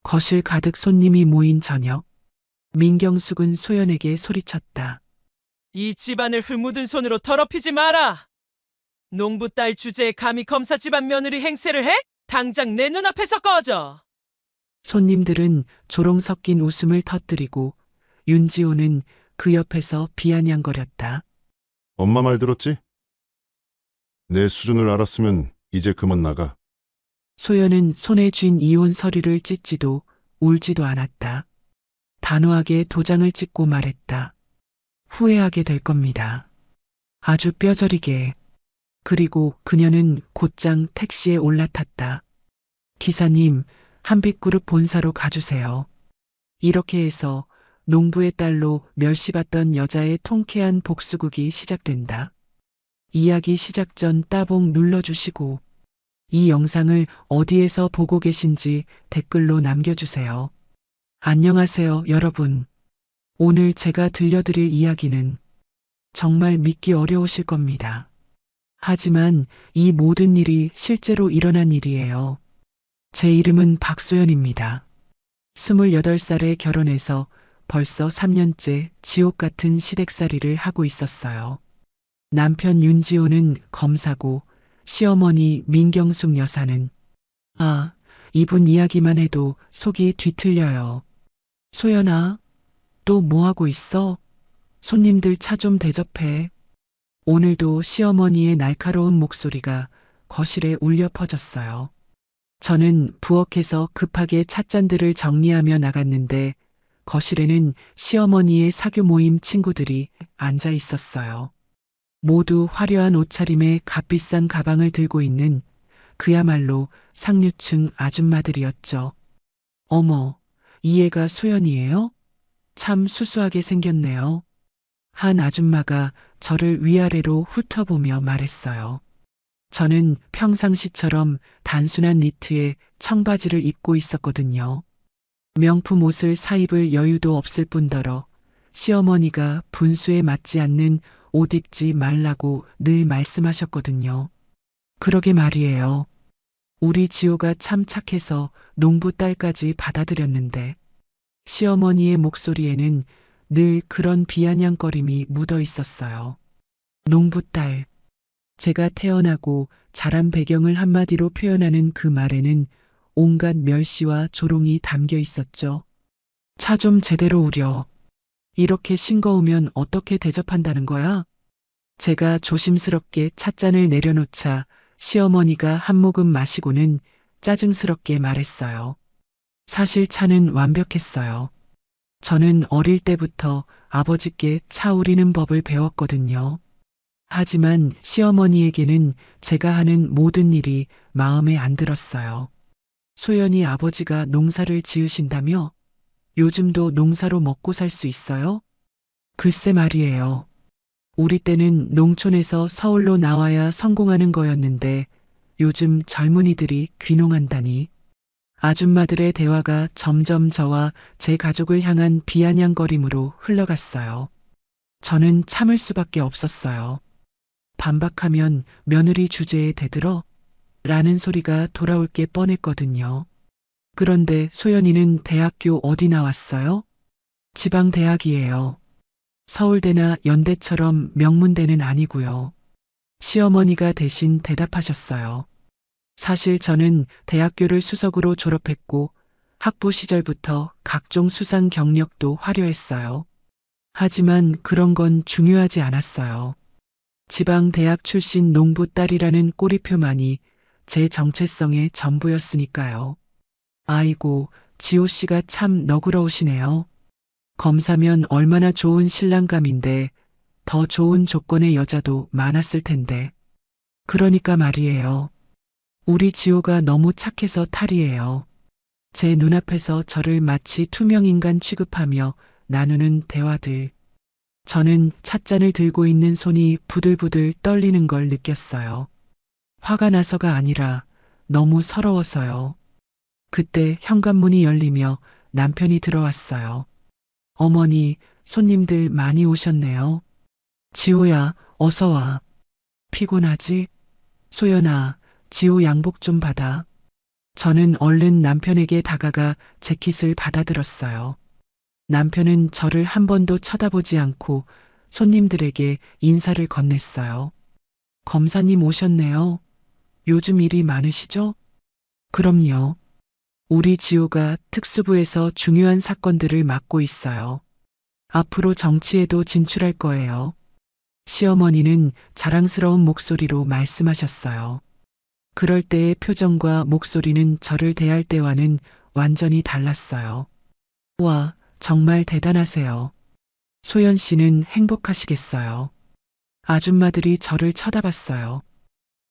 거실 가득 손님이 모인 저녁. 민경숙은 소연에게 소리쳤다. 이 집안을 흙 묻은 손으로 더럽히지 마라. 농부 딸 주제에 감히 검사 집안 며느리 행세를 해? 당장 내 눈앞에서 꺼져. 손님들은 조롱 섞인 웃음을 터뜨리고 윤지호는 그 옆에서 비아냥거렸다. 엄마 말 들었지? 내 수준을 알았으면 이제 그만 나가. 소연은 손에 쥔 이혼 서류를 찢지도 울지도 않았다. 단호하게 도장을 찍고 말했다. 후회하게 될 겁니다. 아주 뼈저리게. 그리고 그녀는 곧장 택시에 올라탔다. 기사님, 한빛그룹 본사로 가주세요. 이렇게 해서 농부의 딸로 멸시받던 여자의 통쾌한 복수극이 시작된다. 이야기 시작 전 따봉 눌러주시고 이 영상을 어디에서 보고 계신지 댓글로 남겨주세요. 안녕하세요, 여러분. 오늘 제가 들려드릴 이야기는 정말 믿기 어려우실 겁니다. 하지만 이 모든 일이 실제로 일어난 일이에요. 제 이름은 박소연입니다. 28살에 결혼해서 벌써 3년째 지옥 같은 시댁살이를 하고 있었어요. 남편 윤지호는 검사고 시어머니 민경숙 여사는 이분 이야기만 해도 속이 뒤틀려요. 소연아, 또 뭐하고 있어? 손님들 차 좀 대접해. 오늘도 시어머니의 날카로운 목소리가 거실에 울려 퍼졌어요. 저는 부엌에서 급하게 찻잔들을 정리하며 나갔는데 거실에는 시어머니의 사교 모임 친구들이 앉아 있었어요. 모두 화려한 옷차림에 값비싼 가방을 들고 있는 그야말로 상류층 아줌마들이었죠. 어머, 이 애가 소연이에요? 참 수수하게 생겼네요. 한 아줌마가 저를 위아래로 훑어보며 말했어요. 저는 평상시처럼 단순한 니트에 청바지를 입고 있었거든요. 명품 옷을 사입을 여유도 없을 뿐더러 시어머니가 분수에 맞지 않는 옷 입지 말라고 늘 말씀하셨거든요. 그러게 말이에요. 우리 지호가 참 착해서 농부 딸까지 받아들였는데 시어머니의 목소리에는 늘 그런 비아냥거림이 묻어 있었어요. 농부 딸. 제가 태어나고 자란 배경을 한마디로 표현하는 그 말에는 온갖 멸시와 조롱이 담겨 있었죠. 차 좀 제대로 우려. 이렇게 싱거우면 어떻게 대접한다는 거야? 제가 조심스럽게 찻잔을 내려놓자 시어머니가 한 모금 마시고는 짜증스럽게 말했어요. 사실 차는 완벽했어요. 저는 어릴 때부터 아버지께 차 우리는 법을 배웠거든요. 하지만 시어머니에게는 제가 하는 모든 일이 마음에 안 들었어요. 소연이 아버지가 농사를 지으신다며? 요즘도 농사로 먹고 살 수 있어요? 글쎄 말이에요. 우리 때는 농촌에서 서울로 나와야 성공하는 거였는데 요즘 젊은이들이 귀농한다니. 아줌마들의 대화가 점점 저와 제 가족을 향한 비아냥거림으로 흘러갔어요. 저는 참을 수밖에 없었어요. 반박하면 며느리 주제에 대들어? 라는 소리가 돌아올 게 뻔했거든요. 그런데 소연이는 대학교 어디 나왔어요? 지방대학이에요. 서울대나 연대처럼 명문대는 아니고요. 시어머니가 대신 대답하셨어요. 사실 저는 대학교를 수석으로 졸업했고 학부 시절부터 각종 수상 경력도 화려했어요. 하지만 그런 건 중요하지 않았어요. 지방대학 출신 농부 딸이라는 꼬리표만이 제 정체성의 전부였으니까요. 아이고, 지호 씨가 참 너그러우시네요. 검사면 얼마나 좋은 신랑감인데 더 좋은 조건의 여자도 많았을 텐데. 그러니까 말이에요. 우리 지호가 너무 착해서 탈이에요. 제 눈앞에서 저를 마치 투명인간 취급하며 나누는 대화들. 저는 찻잔을 들고 있는 손이 부들부들 떨리는 걸 느꼈어요. 화가 나서가 아니라 너무 서러워서요. 그때 현관문이 열리며 남편이 들어왔어요. 어머니, 손님들 많이 오셨네요. 지호야, 어서 와. 피곤하지? 소연아, 지호 양복 좀 받아. 저는 얼른 남편에게 다가가 재킷을 받아들었어요. 남편은 저를 한 번도 쳐다보지 않고 손님들에게 인사를 건넸어요. 검사님 오셨네요. 요즘 일이 많으시죠? 그럼요. 우리 지호가 특수부에서 중요한 사건들을 맡고 있어요. 앞으로 정치에도 진출할 거예요. 시어머니는 자랑스러운 목소리로 말씀하셨어요. 그럴 때의 표정과 목소리는 저를 대할 때와는 완전히 달랐어요. 와, 정말 대단하세요. 소연 씨는 행복하시겠어요. 아줌마들이 저를 쳐다봤어요.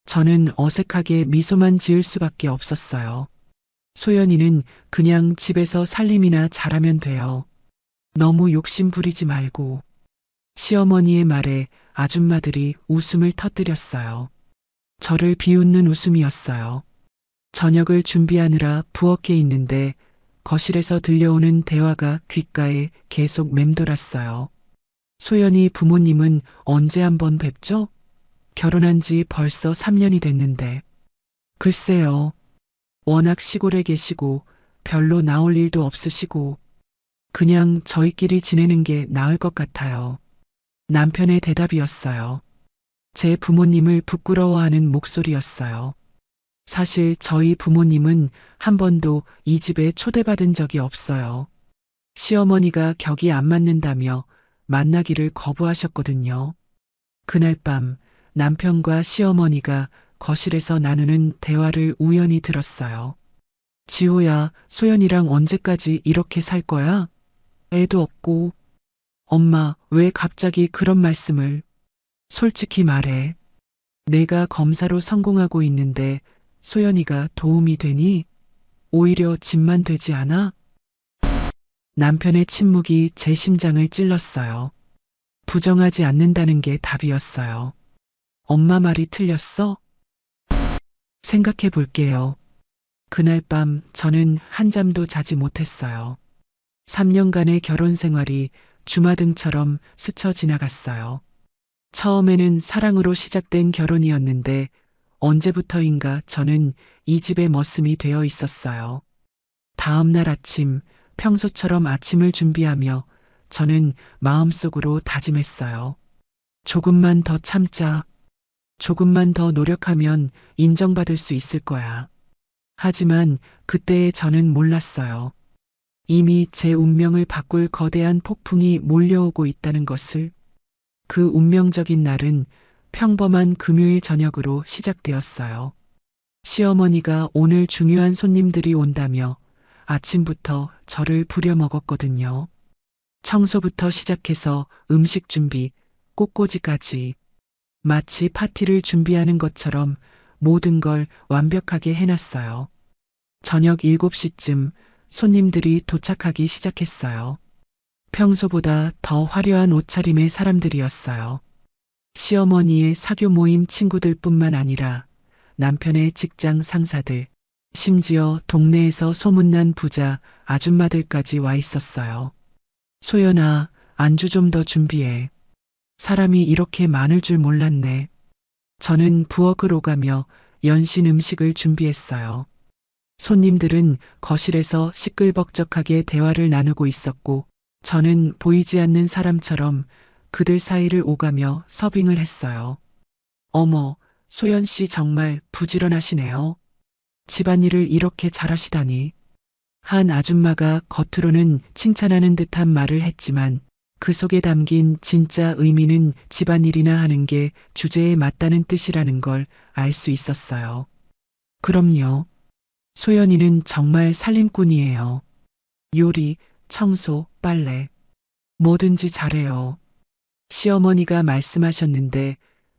저는 어색하게 미소만 지을 수밖에 없었어요. 소연이는 그냥 집에서 살림이나 잘하면 돼요. 너무 욕심 부리지 말고. 시어머니의 말에 아줌마들이 웃음을 터뜨렸어요. 저를 비웃는 웃음이었어요. 저녁을 준비하느라 부엌에 있는데 거실에서 들려오는 대화가 귓가에 계속 맴돌았어요. 소연이 부모님은 언제 한번 뵙죠? 결혼한 지 벌써 3년이 됐는데. 글쎄요. 워낙 시골에 계시고 별로 나올 일도 없으시고 그냥 저희끼리 지내는 게 나을 것 같아요. 남편의 대답이었어요. 제 부모님을 부끄러워하는 목소리였어요. 사실 저희 부모님은 한 번도 이 집에 초대받은 적이 없어요. 시어머니가 격이 안 맞는다며 만나기를 거부하셨거든요. 그날 밤 남편과 시어머니가 거실에서 나누는 대화를 우연히 들었어요. 지호야, 소연이랑 언제까지 이렇게 살 거야? 애도 없고. 엄마, 왜 갑자기 그런 말씀을? 솔직히 말해. 내가 검사로 성공하고 있는데 소연이가 도움이 되니? 오히려 짐만 되지 않아? 남편의 침묵이 제 심장을 찔렀어요. 부정하지 않는다는 게 답이었어요. 엄마 말이 틀렸어? 생각해 볼게요. 그날 밤 저는 한잠도 자지 못했어요. 3년간의 결혼 생활이 주마등처럼 스쳐 지나갔어요. 처음에는 사랑으로 시작된 결혼이었는데 언제부터인가 저는 이 집의 머슴이 되어 있었어요. 다음 날 아침, 평소처럼 아침을 준비하며 저는 마음속으로 다짐했어요. 조금만 더 참자. 조금만 더 노력하면 인정받을 수 있을 거야. 하지만 그때의 저는 몰랐어요. 이미 제 운명을 바꿀 거대한 폭풍이 몰려오고 있다는 것을. 그 운명적인 날은 평범한 금요일 저녁으로 시작되었어요. 시어머니가 오늘 중요한 손님들이 온다며 아침부터 저를 부려먹었거든요. 청소부터 시작해서 음식 준비, 꽃꽂이까지. 마치 파티를 준비하는 것처럼 모든 걸 완벽하게 해놨어요. 저녁 7시쯤 손님들이 도착하기 시작했어요. 평소보다 더 화려한 옷차림의 사람들이었어요. 시어머니의 사교 모임 친구들뿐만 아니라 남편의 직장 상사들, 심지어 동네에서 소문난 부자 아줌마들까지 와 있었어요. 소연아, 안주 좀 더 준비해. 사람이 이렇게 많을 줄 몰랐네. 저는 부엌을 오가며 연신 음식을 준비했어요. 손님들은 거실에서 시끌벅적하게 대화를 나누고 있었고 저는 보이지 않는 사람처럼 그들 사이를 오가며 서빙을 했어요. 어머, 소연 씨 정말 부지런하시네요. 집안일을 이렇게 잘하시다니. 한 아줌마가 겉으로는 칭찬하는 듯한 말을 했지만 그 속에 담긴 진짜 의미는 집안일이나 하는 게 주제에 맞다는 뜻이라는 걸 알 수 있었어요. 그럼요. 소연이는 정말 살림꾼이에요. 요리, 청소, 빨래. 뭐든지 잘해요. 시어머니가 말씀하셨는데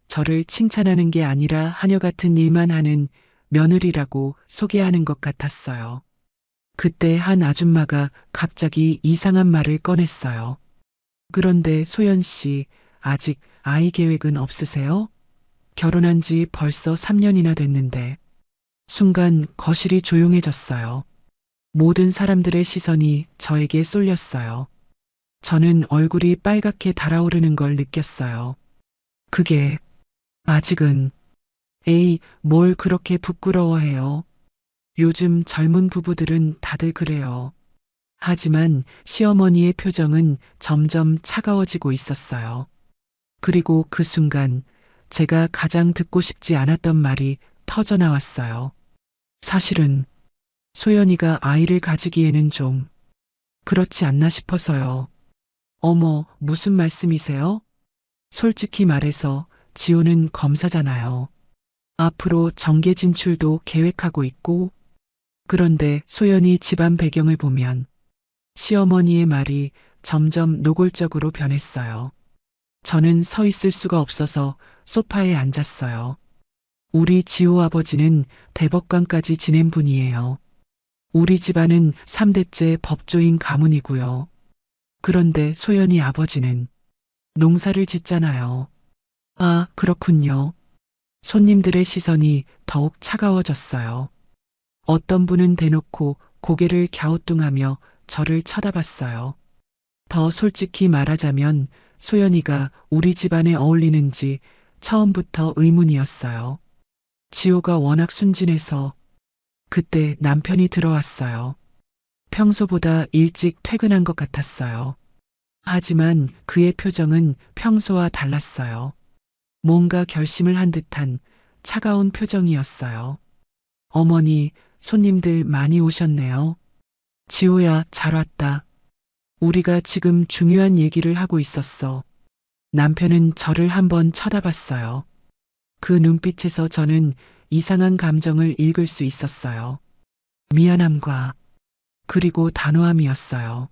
저를 칭찬하는 게 아니라 하녀 같은 일만 하는 며느리라고 소개하는 것 같았어요. 그때 한 아줌마가 갑자기 이상한 말을 꺼냈어요. 그런데 소연 씨, 아직 아이 계획은 없으세요? 결혼한 지 벌써 3년이나 됐는데. 순간 거실이 조용해졌어요. 모든 사람들의 시선이 저에게 쏠렸어요. 저는 얼굴이 빨갛게 달아오르는 걸 느꼈어요. 그게 아직은. 에이, 뭘 그렇게 부끄러워해요. 요즘 젊은 부부들은 다들 그래요. 하지만 시어머니의 표정은 점점 차가워지고 있었어요. 그리고 그 순간 제가 가장 듣고 싶지 않았던 말이 터져 나왔어요. 사실은 소연이가 아이를 가지기에는 좀 그렇지 않나 싶어서요. 어머, 무슨 말씀이세요? 솔직히 말해서 지호는 검사잖아요. 앞으로 정계 진출도 계획하고 있고, 그런데 소연이 집안 배경을 보면 시어머니의 말이 점점 노골적으로 변했어요. 저는 서 있을 수가 없어서 소파에 앉았어요. 우리 지호 아버지는 대법관까지 지낸 분이에요. 우리 집안은 3대째 법조인 가문이고요. 그런데 소연이 아버지는 농사를 짓잖아요. 아, 그렇군요. 손님들의 시선이 더욱 차가워졌어요. 어떤 분은 대놓고 고개를 갸우뚱하며 저를 쳐다봤어요. 더 솔직히 말하자면 소연이가 우리 집안에 어울리는지 처음부터 의문이었어요. 지호가 워낙 순진해서 그때 남편이 들어왔어요. 평소보다 일찍 퇴근한 것 같았어요. 하지만 그의 표정은 평소와 달랐어요. 뭔가 결심을 한 듯한 차가운 표정이었어요. 어머니, 손님들 많이 오셨네요. 지호야, 잘 왔다. 우리가 지금 중요한 얘기를 하고 있었어. 남편은 저를 한번 쳐다봤어요. 그 눈빛에서 저는 이상한 감정을 읽을 수 있었어요. 미안함과 그리고 단호함이었어요.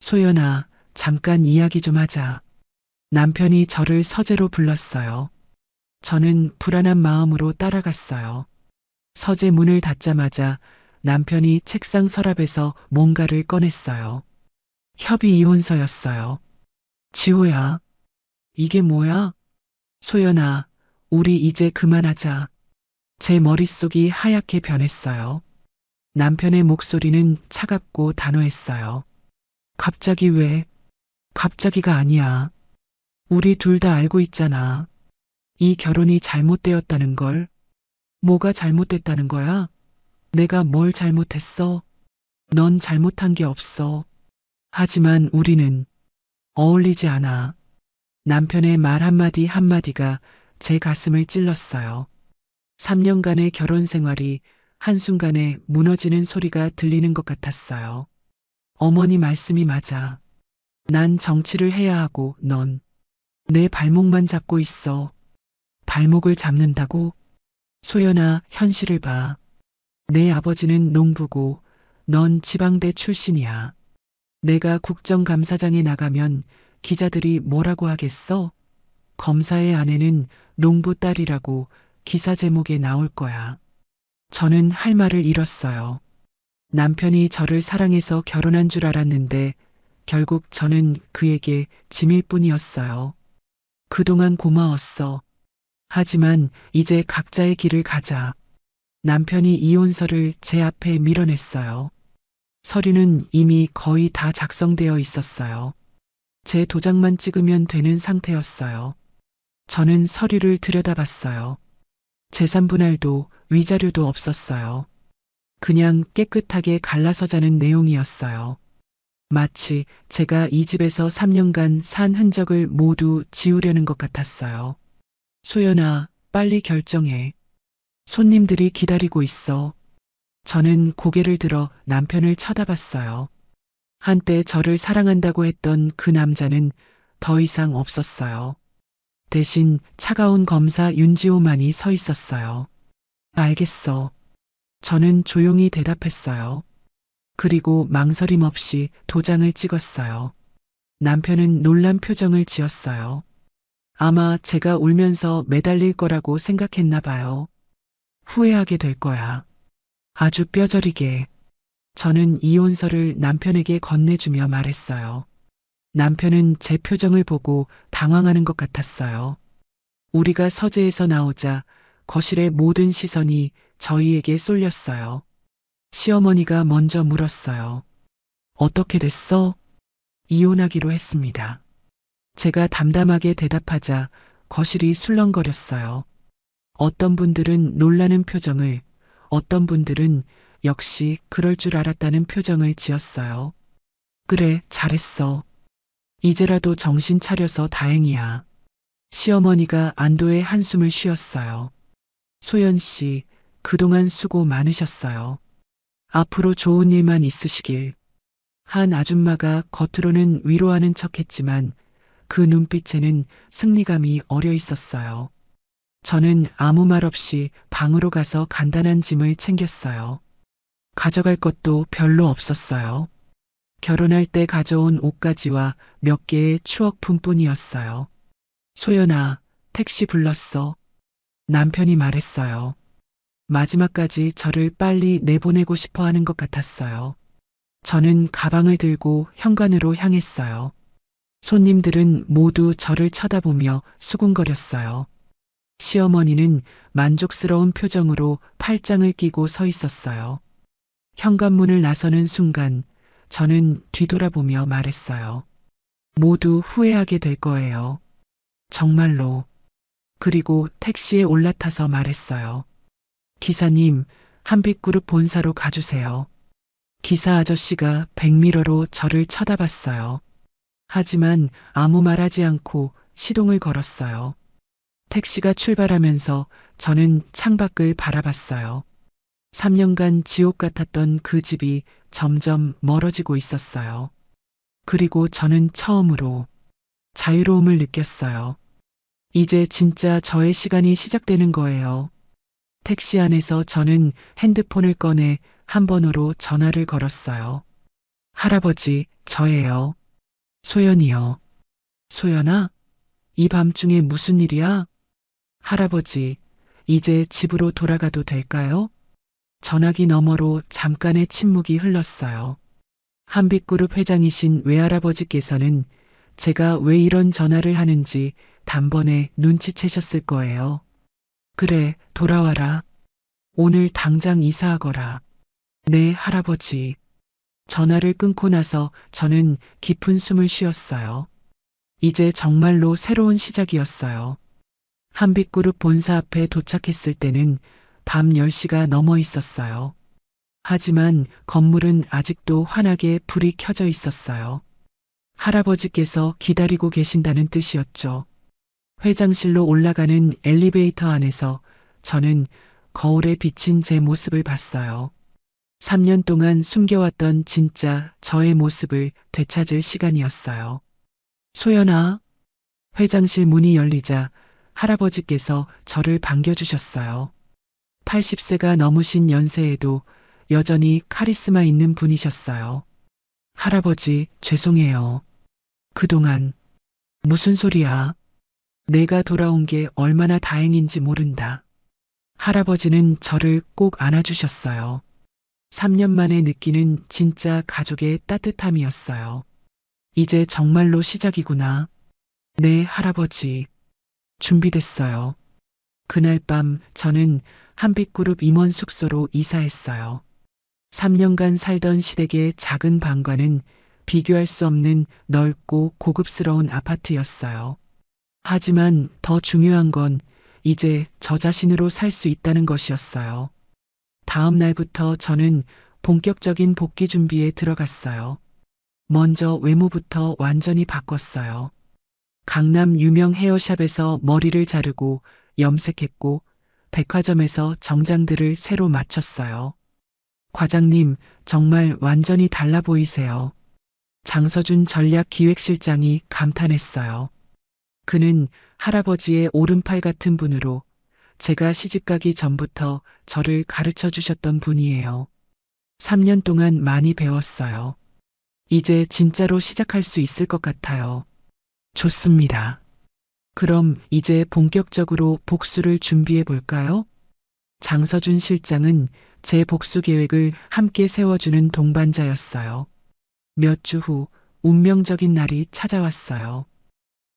소연아, 잠깐 이야기 좀 하자. 남편이 저를 서재로 불렀어요. 저는 불안한 마음으로 따라갔어요. 서재 문을 닫자마자 남편이 책상 서랍에서 뭔가를 꺼냈어요. 협의 이혼서였어요. 지호야, 이게 뭐야? 소연아, 우리 이제 그만하자. 제 머릿속이 하얗게 변했어요. 남편의 목소리는 차갑고 단호했어요. 갑자기 왜? 갑자기가 아니야. 우리 둘 다 알고 있잖아. 이 결혼이 잘못되었다는 걸. 뭐가 잘못됐다는 거야? 내가 뭘 잘못했어? 넌 잘못한 게 없어. 하지만 우리는 어울리지 않아. 남편의 말 한마디 한마디가 제 가슴을 찔렀어요. 3년간의 결혼 생활이 한순간에 무너지는 소리가 들리는 것 같았어요. 어머니 말씀이 맞아. 난 정치를 해야 하고 넌 내 발목만 잡고 있어. 발목을 잡는다고? 소연아, 현실을 봐. 내 아버지는 농부고 넌 지방대 출신이야. 내가 국정감사장에 나가면 기자들이 뭐라고 하겠어? 검사의 아내는 농부 딸이라고 기사 제목에 나올 거야. 저는 할 말을 잃었어요. 남편이 저를 사랑해서 결혼한 줄 알았는데 결국 저는 그에게 짐일 뿐이었어요. 그동안 고마웠어. 하지만 이제 각자의 길을 가자. 남편이 이혼서를 제 앞에 밀어냈어요. 서류는 이미 거의 다 작성되어 있었어요. 제 도장만 찍으면 되는 상태였어요. 저는 서류를 들여다봤어요. 재산 분할도 위자료도 없었어요. 그냥 깨끗하게 갈라서자는 내용이었어요. 마치 제가 이 집에서 3년간 산 흔적을 모두 지우려는 것 같았어요. 소연아, 빨리 결정해. 손님들이 기다리고 있어. 저는 고개를 들어 남편을 쳐다봤어요. 한때 저를 사랑한다고 했던 그 남자는 더 이상 없었어요. 대신 차가운 검사 윤지호만이 서 있었어요. 알겠어. 저는 조용히 대답했어요. 그리고 망설임 없이 도장을 찍었어요. 남편은 놀란 표정을 지었어요. 아마 제가 울면서 매달릴 거라고 생각했나 봐요. 후회하게 될 거야. 아주 뼈저리게. 저는 이혼서를 남편에게 건네주며 말했어요. 남편은 제 표정을 보고 당황하는 것 같았어요. 우리가 서재에서 나오자 거실의 모든 시선이 저희에게 쏠렸어요. 시어머니가 먼저 물었어요. 어떻게 됐어? 이혼하기로 했습니다. 제가 담담하게 대답하자 거실이 술렁거렸어요. 어떤 분들은 놀라는 표정을, 어떤 분들은 역시 그럴 줄 알았다는 표정을 지었어요. 그래, 잘했어. 이제라도 정신 차려서 다행이야. 시어머니가 안도의 한숨을 쉬었어요. 소연 씨, 그동안 수고 많으셨어요. 앞으로 좋은 일만 있으시길. 한 아줌마가 겉으로는 위로하는 척했지만 그 눈빛에는 승리감이 어려 있었어요. 저는 아무 말 없이 방으로 가서 간단한 짐을 챙겼어요. 가져갈 것도 별로 없었어요. 결혼할 때 가져온 옷가지와 몇 개의 추억품뿐이었어요. 소연아, 택시 불렀어. 남편이 말했어요. 마지막까지 저를 빨리 내보내고 싶어 하는 것 같았어요. 저는 가방을 들고 현관으로 향했어요. 손님들은 모두 저를 쳐다보며 수군거렸어요. 시어머니는 만족스러운 표정으로 팔짱을 끼고 서 있었어요. 현관문을 나서는 순간 저는 뒤돌아보며 말했어요. 모두 후회하게 될 거예요. 정말로. 그리고 택시에 올라타서 말했어요. 기사님, 한빛그룹 본사로 가주세요. 기사 아저씨가 백미러로 저를 쳐다봤어요. 하지만 아무 말하지 않고 시동을 걸었어요. 택시가 출발하면서 저는 창밖을 바라봤어요. 3년간 지옥 같았던 그 집이 점점 멀어지고 있었어요. 그리고 저는 처음으로 자유로움을 느꼈어요. 이제 진짜 저의 시간이 시작되는 거예요. 택시 안에서 저는 핸드폰을 꺼내 한 번호로 전화를 걸었어요. 할아버지, 저예요. 소연이요. 소연아? 이 밤중에 무슨 일이야? 할아버지, 이제 집으로 돌아가도 될까요? 전화기 너머로 잠깐의 침묵이 흘렀어요. 한빛그룹 회장이신 외할아버지께서는 제가 왜 이런 전화를 하는지 단번에 눈치채셨을 거예요. 그래, 돌아와라. 오늘 당장 이사하거라. 네, 할아버지. 전화를 끊고 나서 저는 깊은 숨을 쉬었어요. 이제 정말로 새로운 시작이었어요. 한빛그룹 본사 앞에 도착했을 때는 밤 10시가 넘어 있었어요. 하지만 건물은 아직도 환하게 불이 켜져 있었어요. 할아버지께서 기다리고 계신다는 뜻이었죠. 회장실로 올라가는 엘리베이터 안에서 저는 거울에 비친 제 모습을 봤어요. 3년 동안 숨겨왔던 진짜 저의 모습을 되찾을 시간이었어요. 소연아. 회장실 문이 열리자 할아버지께서 저를 반겨주셨어요. 80세가 넘으신 연세에도 여전히 카리스마 있는 분이셨어요. 할아버지, 죄송해요. 그동안. 무슨 소리야? 내가 돌아온 게 얼마나 다행인지 모른다. 할아버지는 저를 꼭 안아주셨어요. 3년 만에 느끼는 진짜 가족의 따뜻함이었어요. 이제 정말로 시작이구나. 네, 할아버지. 준비됐어요. 그날 밤 저는 한빛그룹 임원 숙소로 이사했어요. 3년간 살던 시댁의 작은 방과는 비교할 수 없는 넓고 고급스러운 아파트였어요. 하지만 더 중요한 건 이제 저 자신으로 살 수 있다는 것이었어요. 다음 날부터 저는 본격적인 복귀 준비에 들어갔어요. 먼저 외모부터 완전히 바꿨어요. 강남 유명 헤어샵에서 머리를 자르고 염색했고 백화점에서 정장들을 새로 맞췄어요. 과장님, 정말 완전히 달라 보이세요. 장서준 전략기획실장이 감탄했어요. 그는 할아버지의 오른팔 같은 분으로 제가 시집가기 전부터 저를 가르쳐 주셨던 분이에요. 3년 동안 많이 배웠어요. 이제 진짜로 시작할 수 있을 것 같아요. 좋습니다. 그럼 이제 본격적으로 복수를 준비해 볼까요? 장서준 실장은 제 복수 계획을 함께 세워주는 동반자였어요. 몇 주 후 운명적인 날이 찾아왔어요.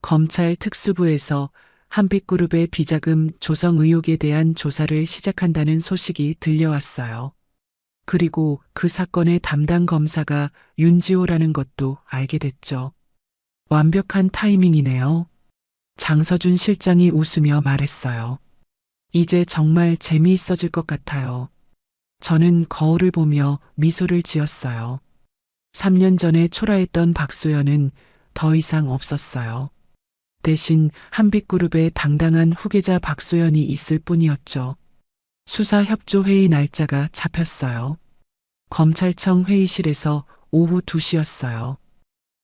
검찰 특수부에서 한빛그룹의 비자금 조성 의혹에 대한 조사를 시작한다는 소식이 들려왔어요. 그리고 그 사건의 담당 검사가 윤지호라는 것도 알게 됐죠. 완벽한 타이밍이네요. 장서준 실장이 웃으며 말했어요. 이제 정말 재미있어질 것 같아요. 저는 거울을 보며 미소를 지었어요. 3년 전에 초라했던 박소연은 더 이상 없었어요. 대신 한빛그룹의 당당한 후계자 박소연이 있을 뿐이었죠. 수사협조회의 날짜가 잡혔어요. 검찰청 회의실에서 오후 2시였어요.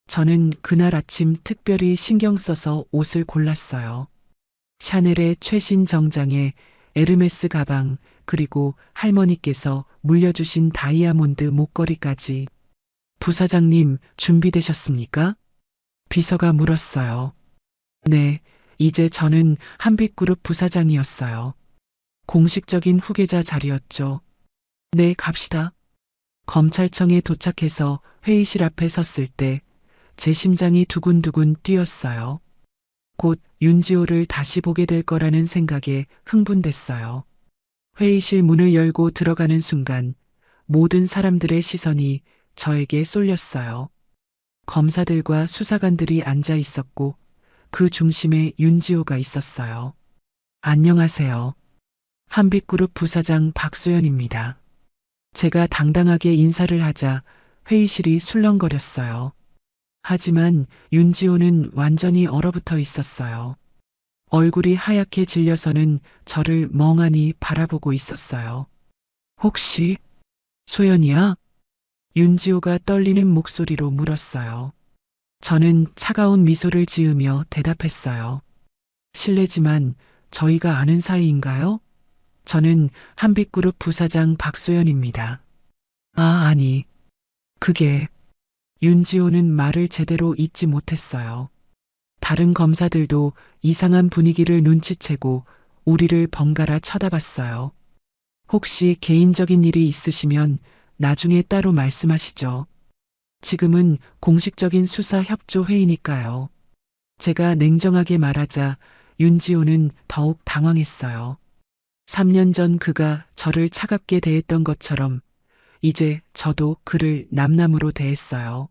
저는 그날 아침 특별히 신경 써서 옷을 골랐어요. 샤넬의 최신 정장에 에르메스 가방, 그리고 할머니께서 물려주신 다이아몬드 목걸이까지. 부사장님, 준비되셨습니까? 비서가 물었어요. 네, 이제 저는 한빛그룹 부사장이었어요. 공식적인 후계자 자리였죠. 네, 갑시다. 검찰청에 도착해서 회의실 앞에 섰을 때 제 심장이 두근두근 뛰었어요. 곧 윤지호를 다시 보게 될 거라는 생각에 흥분됐어요. 회의실 문을 열고 들어가는 순간 모든 사람들의 시선이 저에게 쏠렸어요. 검사들과 수사관들이 앉아 있었고 그 중심에 윤지호가 있었어요. 안녕하세요. 한빛그룹 부사장 박소연입니다. 제가 당당하게 인사를 하자 회의실이 술렁거렸어요. 하지만 윤지호는 완전히 얼어붙어 있었어요. 얼굴이 하얗게 질려서는 저를 멍하니 바라보고 있었어요. 혹시 소연이야? 윤지호가 떨리는 목소리로 물었어요. 저는 차가운 미소를 지으며 대답했어요. 실례지만 저희가 아는 사이인가요? 저는 한빛그룹 부사장 박소연입니다. 아니. 그게... 윤지호는 말을 제대로 잇지 못했어요. 다른 검사들도 이상한 분위기를 눈치채고 우리를 번갈아 쳐다봤어요. 혹시 개인적인 일이 있으시면 나중에 따로 말씀하시죠. 지금은 공식적인 수사 협조 회의니까요. 제가 냉정하게 말하자 윤지호는 더욱 당황했어요. 3년 전 그가 저를 차갑게 대했던 것처럼 이제 저도 그를 남남으로 대했어요.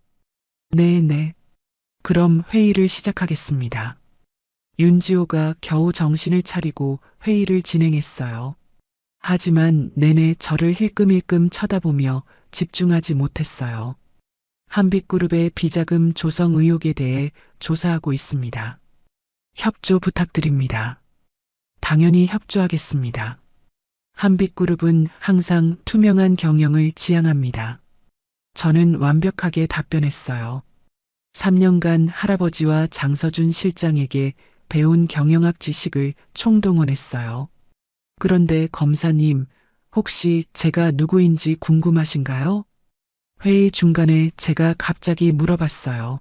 네네. 그럼 회의를 시작하겠습니다. 윤지호가 겨우 정신을 차리고 회의를 진행했어요. 하지만 내내 저를 힐끔힐끔 쳐다보며 집중하지 못했어요. 한빛그룹의 비자금 조성 의혹에 대해 조사하고 있습니다. 협조 부탁드립니다. 당연히 협조하겠습니다. 한빛그룹은 항상 투명한 경영을 지향합니다. 저는 완벽하게 답변했어요. 3년간 할아버지와 장서준 실장에게 배운 경영학 지식을 총동원했어요. 그런데 검사님, 혹시 제가 누구인지 궁금하신가요? 회의 중간에 제가 갑자기 물어봤어요.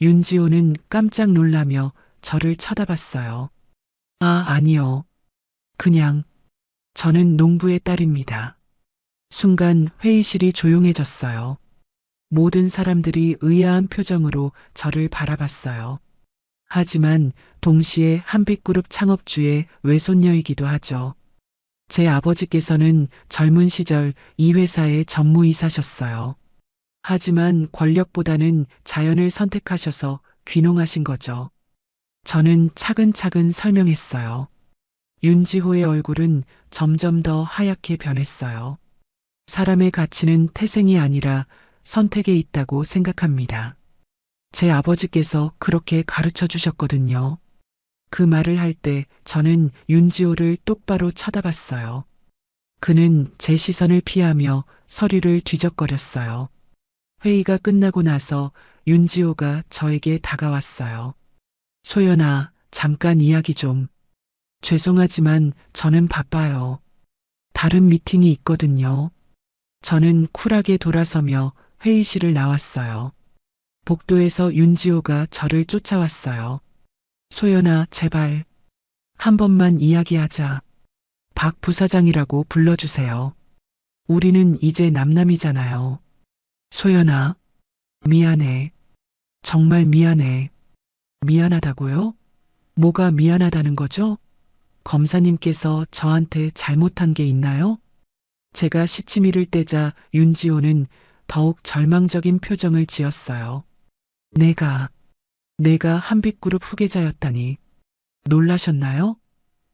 윤지호는 깜짝 놀라며 저를 쳐다봤어요. 아니요. 그냥 저는 농부의 딸입니다. 순간 회의실이 조용해졌어요. 모든 사람들이 의아한 표정으로 저를 바라봤어요. 하지만 동시에 한빛그룹 창업주의 외손녀이기도 하죠. 제 아버지께서는 젊은 시절 이 회사의 전무이사셨어요. 하지만 권력보다는 자연을 선택하셔서 귀농하신 거죠. 저는 차근차근 설명했어요. 윤지호의 얼굴은 점점 더 하얗게 변했어요. 사람의 가치는 태생이 아니라 선택에 있다고 생각합니다. 제 아버지께서 그렇게 가르쳐 주셨거든요. 그 말을 할 때 저는 윤지호를 똑바로 쳐다봤어요. 그는 제 시선을 피하며 서류를 뒤적거렸어요. 회의가 끝나고 나서 윤지호가 저에게 다가왔어요. 소연아, 잠깐 이야기 좀. 죄송하지만 저는 바빠요. 다른 미팅이 있거든요. 저는 쿨하게 돌아서며 회의실을 나왔어요. 복도에서 윤지호가 저를 쫓아왔어요. 소연아, 제발. 한 번만 이야기하자. 박 부사장이라고 불러주세요. 우리는 이제 남남이잖아요. 소연아, 미안해. 정말 미안해. 미안하다고요? 뭐가 미안하다는 거죠? 검사님께서 저한테 잘못한 게 있나요? 제가 시치미를 떼자 윤지호는 더욱 절망적인 표정을 지었어요. 내가 한빛그룹 후계자였다니. 놀라셨나요?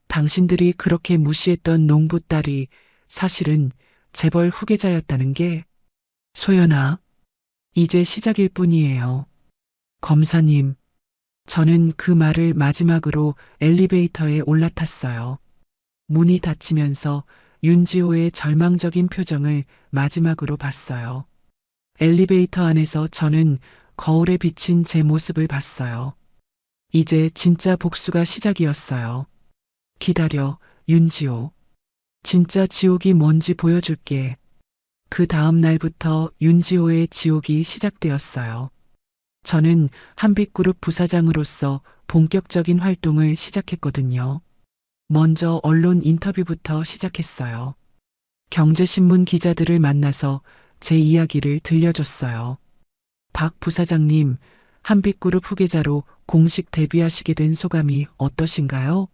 당신들이 그렇게 무시했던 농부 딸이 사실은 재벌 후계자였다는 게 소연아, 이제 시작일 뿐이에요. 검사님, 저는 그 말을 마지막으로 엘리베이터에 올라탔어요. 문이 닫히면서 윤지호의 절망적인 표정을 마지막으로 봤어요. 엘리베이터 안에서 저는 거울에 비친 제 모습을 봤어요. 이제 진짜 복수가 시작이었어요. 기다려, 윤지호. 진짜 지옥이 뭔지 보여줄게. 그 다음 날부터 윤지호의 지옥이 시작되었어요. 저는 한빛그룹 부사장으로서 본격적인 활동을 시작했거든요. 먼저 언론 인터뷰부터 시작했어요. 경제신문 기자들을 만나서 제 이야기를 들려줬어요. 박 부사장님, 한빛그룹 후계자로 공식 데뷔하시게 된 소감이 어떠신가요?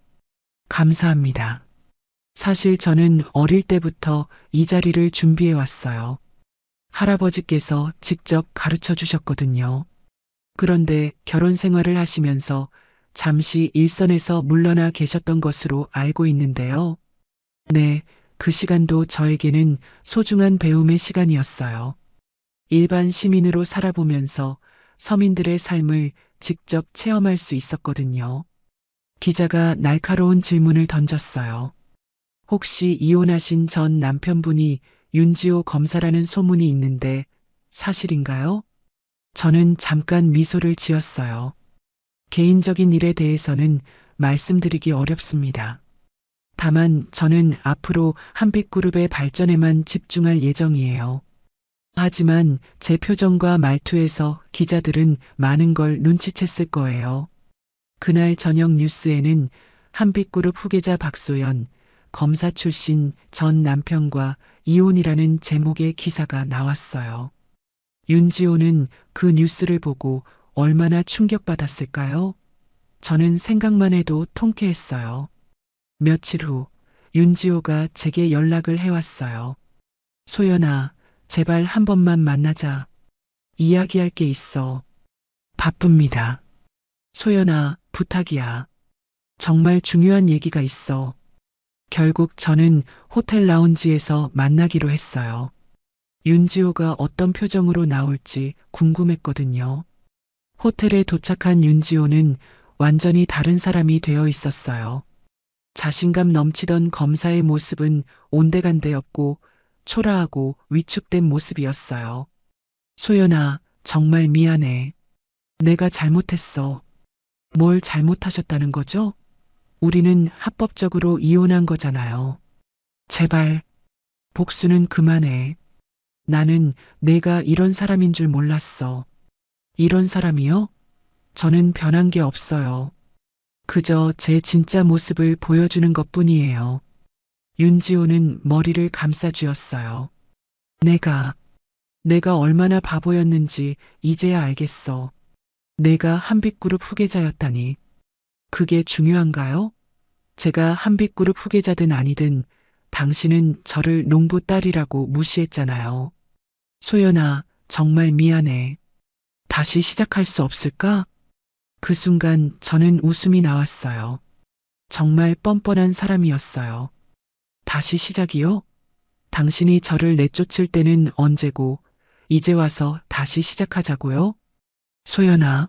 감사합니다. 사실 저는 어릴 때부터 이 자리를 준비해 왔어요. 할아버지께서 직접 가르쳐 주셨거든요. 그런데 결혼 생활을 하시면서 잠시 일선에서 물러나 계셨던 것으로 알고 있는데요. 네, 그 시간도 저에게는 소중한 배움의 시간이었어요. 일반 시민으로 살아보면서 서민들의 삶을 직접 체험할 수 있었거든요. 기자가 날카로운 질문을 던졌어요. 혹시 이혼하신 전 남편분이 윤지호 검사라는 소문이 있는데 사실인가요? 저는 잠깐 미소를 지었어요. 개인적인 일에 대해서는 말씀드리기 어렵습니다. 다만 저는 앞으로 한빛그룹의 발전에만 집중할 예정이에요. 하지만 제 표정과 말투에서 기자들은 많은 걸 눈치챘을 거예요. 그날 저녁 뉴스에는 한빛그룹 후계자 박소연, 검사 출신 전 남편과 이혼이라는 제목의 기사가 나왔어요. 윤지호는 그 뉴스를 보고 얼마나 충격받았을까요? 저는 생각만 해도 통쾌했어요. 며칠 후 윤지호가 제게 연락을 해왔어요. 소연아, 제발 한 번만 만나자. 이야기할 게 있어. 바쁩니다. 소연아, 부탁이야. 정말 중요한 얘기가 있어. 결국 저는 호텔 라운지에서 만나기로 했어요. 윤지호가 어떤 표정으로 나올지 궁금했거든요. 호텔에 도착한 윤지호는 완전히 다른 사람이 되어 있었어요. 자신감 넘치던 검사의 모습은 온데간데없고 초라하고 위축된 모습이었어요. 소연아, 정말 미안해. 내가 잘못했어. 뭘 잘못하셨다는 거죠? 우리는 합법적으로 이혼한 거잖아요. 제발, 복수는 그만해. 나는 내가 이런 사람인 줄 몰랐어. 이런 사람이요? 저는 변한 게 없어요. 그저 제 진짜 모습을 보여주는 것 뿐이에요. 윤지호는 머리를 감싸쥐었어요. 내가 얼마나 바보였는지 이제야 알겠어. 내가 한빛그룹 후계자였다니. 그게 중요한가요? 제가 한빛그룹 후계자든 아니든 당신은 저를 농부 딸이라고 무시했잖아요. 소연아, 정말 미안해. 다시 시작할 수 없을까? 그 순간 저는 웃음이 나왔어요. 정말 뻔뻔한 사람이었어요. 다시 시작이요? 당신이 저를 내쫓을 때는 언제고, 이제 와서 다시 시작하자고요? 소연아,